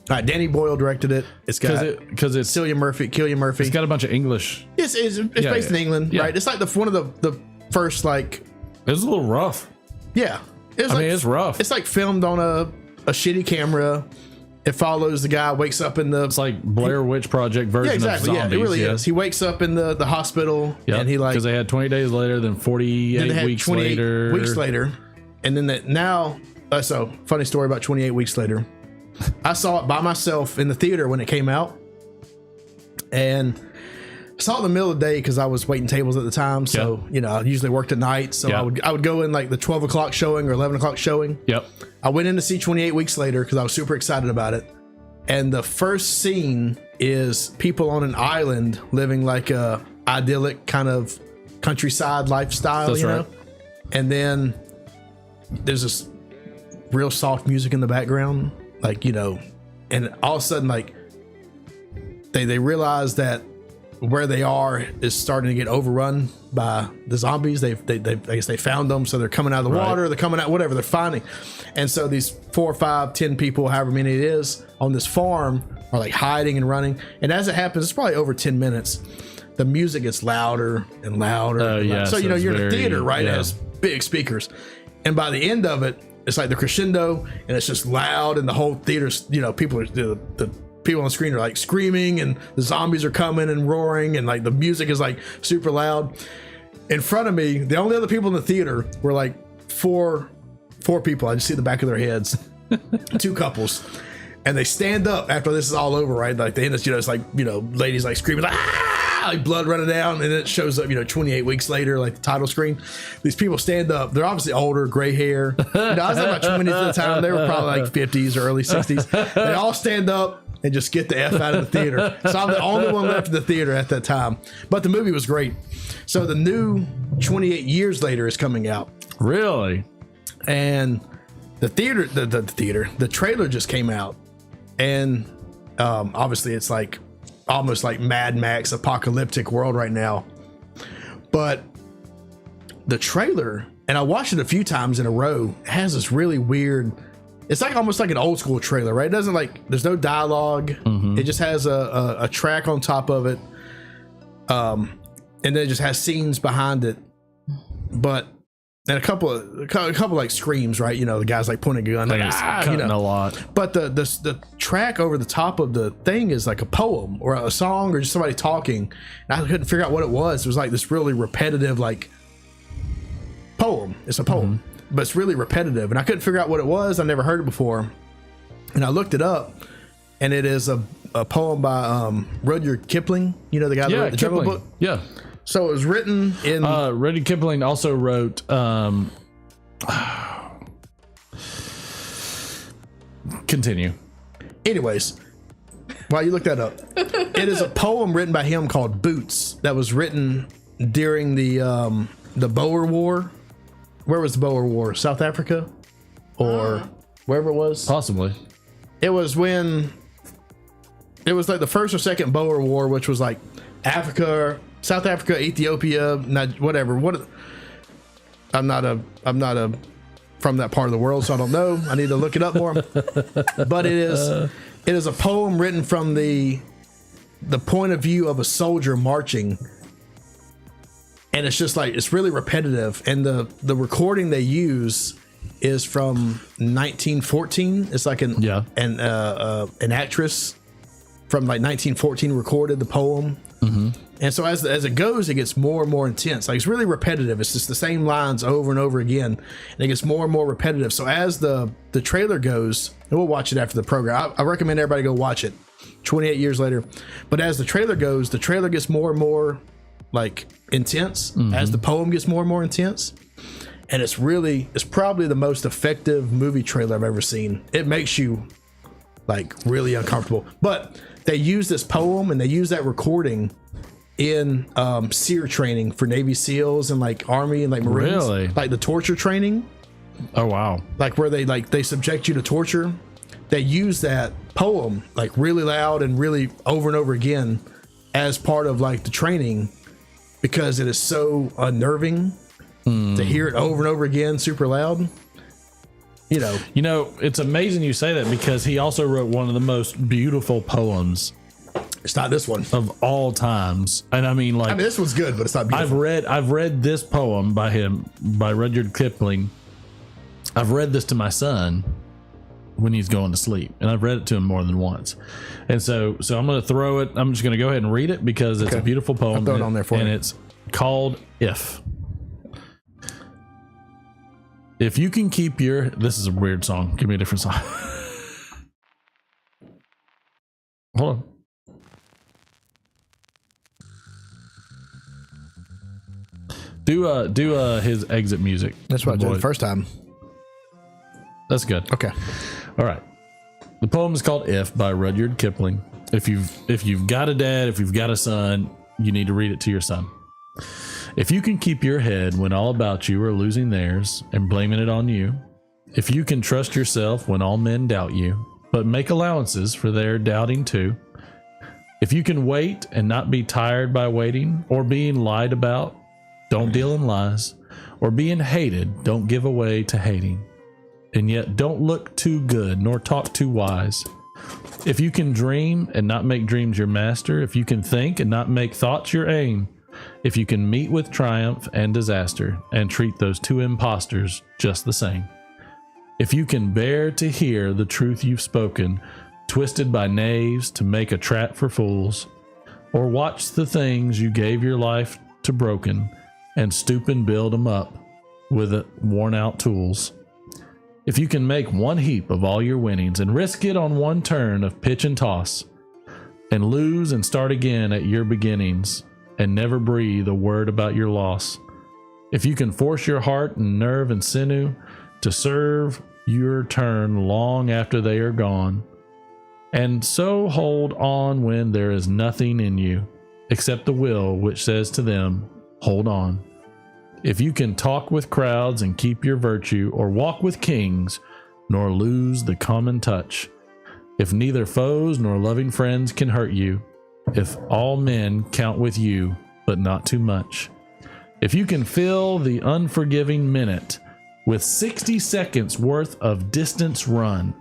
All right, Danny Boyle directed it. It's got because it's Cillian Murphy. It's got a bunch of English. It's based in England, Yeah. right? It's like one of the first like. It's a little rough. Yeah, it's rough. It's like filmed on a shitty camera. It follows the guy wakes up in the. It's like Blair Witch Project version of zombies. Yeah, it really is. He wakes up in the hospital and he like because they had 20 days later, then 48 weeks later. Weeks later, and then now. So funny story about 28 weeks later. I saw it by myself in the theater when it came out, and I saw it in the middle of the day because I was waiting tables at the time. So I usually worked at night, so I would go in like the 12 o'clock showing or 11 o'clock showing. Yep. I went in to see 28 weeks later because I was super excited about it, and the first scene is people on an island living like a idyllic kind of countryside lifestyle. That's right. And then there's this real soft music in the background. And all of a sudden, like they realize that where they are is starting to get overrun by the zombies. I guess they found them, so they're coming out of the water. They're coming out, whatever they're finding. And so these 4, 5, 10 people, however many it is, on this farm are like hiding and running. And as it happens, it's probably over 10 minutes. The music gets louder and louder. So you're in a theater, right? It has big speakers, and by the end of it, it's like the crescendo, and it's just loud, and the whole theater's, people are the people on the screen are like screaming, and the zombies are coming and roaring, and like the music is like super loud. In front of me, the only other people in the theater were like four people. I just see the back of their heads, 2 couples, and they stand up after this is all over, right? Like the end, it's like ladies like screaming like like blood running down, and it shows up 28 weeks later, like the title screen. These people stand up. They're obviously older, gray hair. I was about 20 at the time. They were probably like 50s or early 60s. They all stand up and just get the F out of the theater. So I'm the only one left in the theater at that time. But the movie was great. So the new 28 years later is coming out. Really? And the trailer just came out, and obviously it's like almost like Mad Max apocalyptic world right now. But the trailer, and I watched it a few times in a row, has this really weird, it's like almost like an old school trailer, right? It doesn't there's no dialogue. It just has a track on top of it. And then it just has scenes behind it. But and a couple like screams, right? The guy's like pointing a gun, like, cutting a lot. But the track over the top of the thing is like a poem or a song or just somebody talking. And I couldn't figure out what it was. It was like this really repetitive like poem. It's a poem, but it's really repetitive, and I couldn't figure out what it was. I never heard it before, and I looked it up, and it is a poem by Rudyard Kipling. The guy that wrote the Jungle Book. Yeah. So it was written in. Rudyard Kipling also wrote. Continue. Anyways, while you look that up, it is a poem written by him called Boots that was written during the Boer War. Where was the Boer War? South Africa, or wherever it was. Possibly. It was when. It was like the first or second Boer War, which was like Africa. South Africa, Ethiopia, whatever. I'm not from that part of the world, so I don't know. I need to look it up more. But it is a poem written from the point of view of a soldier marching, and it's just like it's really repetitive. And the recording they use is from 1914. It's like an actress from like 1914 recorded the poem. And so as it goes, it gets more and more intense. Like it's really repetitive. It's just the same lines over and over again, and it gets more and more repetitive. So as the trailer goes, and we'll watch it after the program. I recommend everybody go watch it. 28 years later, but as the trailer goes, the trailer gets more and more like intense as the poem gets more and more intense. And it's probably the most effective movie trailer I've ever seen. It makes you like really uncomfortable, but they use this poem and they use that recording in SEER training for Navy SEALs and like Army and like Marines. Really? Like the torture training. Oh wow. Like where they subject you to torture. They use that poem like really loud and really over and over again as part of like the training, because it is so unnerving to hear it over and over again super loud. you know. You know, it's amazing you say that because he also wrote one of the most beautiful poems. It's not this one of all times, and I mean, this one's good, but it's not beautiful. I've read this poem by him, by Rudyard Kipling. I've read this to my son when he's going to sleep, and I've read it to him more than once. And so I'm going to throw it. I'm just going to go ahead and read it because it's a beautiful poem. I'll throw it on there for and you. It's called "If." If you can keep your, this is a weird song. Give me a different song. Hold on. Do his exit music. That's what I did the first time. That's good. Okay. All right. The poem is called "If" by Rudyard Kipling. If you've got a dad, if you've got a son, you need to read it to your son. If you can keep your head when all about you are losing theirs and blaming it on you, if you can trust yourself when all men doubt you, but make allowances for their doubting too, if you can wait and not be tired by waiting or being lied about, don't deal in lies, or being hated, don't give away to hating, and yet don't look too good nor talk too wise. If you can dream and not make dreams your master, if you can think and not make thoughts your aim, if you can meet with triumph and disaster and treat those two impostors just the same, if you can bear to hear the truth you've spoken, twisted by knaves to make a trap for fools, or watch the things you gave your life to broken and stoop and build 'em up with worn out tools, if you can make one heap of all your winnings and risk it on one turn of pitch and toss, and lose and start again at your beginnings and never breathe a word about your loss, if you can force your heart and nerve and sinew to serve your turn long after they are gone, and so hold on when there is nothing in you except the will which says to them, hold on. If you can talk with crowds and keep your virtue, or walk with kings, nor lose the common touch, if neither foes nor loving friends can hurt you, if all men count with you, but not too much, if you can fill the unforgiving minute with 60 seconds worth of distance run,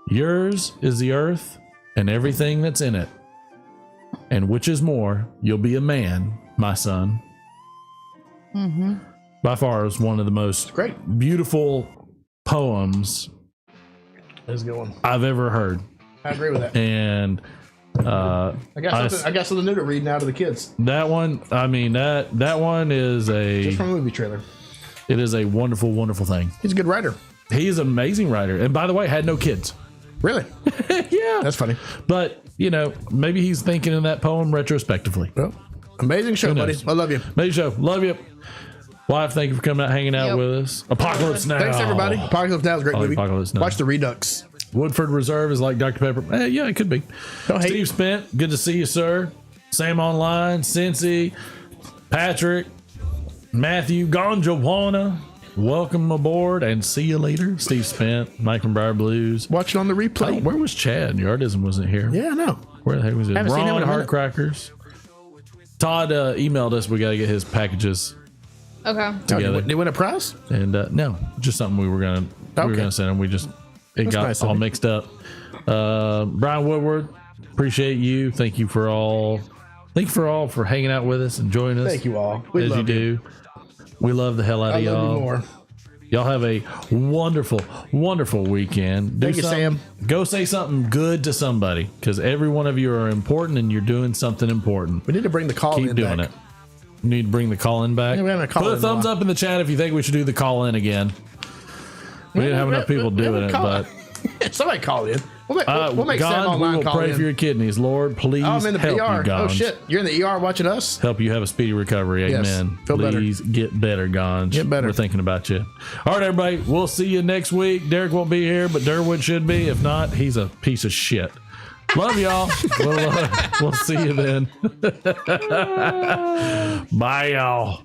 yours is the earth and everything that's in it, and which is more, you'll be a man, my son. By far is one of the most beautiful poems That's a good one. I've ever heard. I agree with that. And I got something new to read now to the kids. That one, I mean, that one is Just from a movie trailer. It is a wonderful, wonderful thing. He's a good writer. He is an amazing writer. And by the way, had no kids. Really? Yeah. That's funny. But, you know, maybe he's thinking in that poem retrospectively. Well, amazing show, buddy. I love you. Amazing show. Love you. Wife, thank you for coming out, hanging out with us. Apocalypse Now. Thanks, everybody. Apocalypse Now is a great movie. Apocalypse Now. Watch the Redux. Woodford Reserve is like Dr. Pepper. Yeah, it could be. Steve Spent, good to see you, sir. Sam Online, Cincy, Patrick, Matthew, Gonjawana. Welcome aboard and see you later. Steve Spent, Mike from Briar Blues. Watch it on the replay. Where was Chad? Yardism wasn't here. Yeah, I know. Where the heck was it? Haven't seen him in Ron a minute. Hardcrackers. Todd emailed us. We got to get his packages Okay. together. Did he win a prize? And no, just something we were gonna send him. We just That's got nice of all you. mixed up. Brian Woodward, appreciate you. Thank you for all for hanging out with us and joining us. Thank you all. We as love you you. do. We love the hell out I of love y'all. you more. Y'all have a wonderful, wonderful weekend. Thank you, Sam. Go say something good to somebody, because every one of you are important and you're doing something important. We need to bring the call Keep in doing back. it. You need to bring the call in back. Yeah, we haven't had a call Put a in thumbs a while. up in the chat if you think we should do the call in again. We didn't have enough people doing it, but somebody call in. We'll make Sam God, we Online will call pray in. for your kidneys, Lord. Please Oh, I'm in the help ER. you, God. Oh shit, you're in the ER watching us. Help you have a speedy recovery. Yes. Amen. Feel better. Please get better, Gonj. Get better. We're thinking about you. All right, everybody. We'll see you next week. Derek won't be here, but Derwood should be. If not, he's a piece of shit. Love y'all. We'll see you then. Bye, y'all.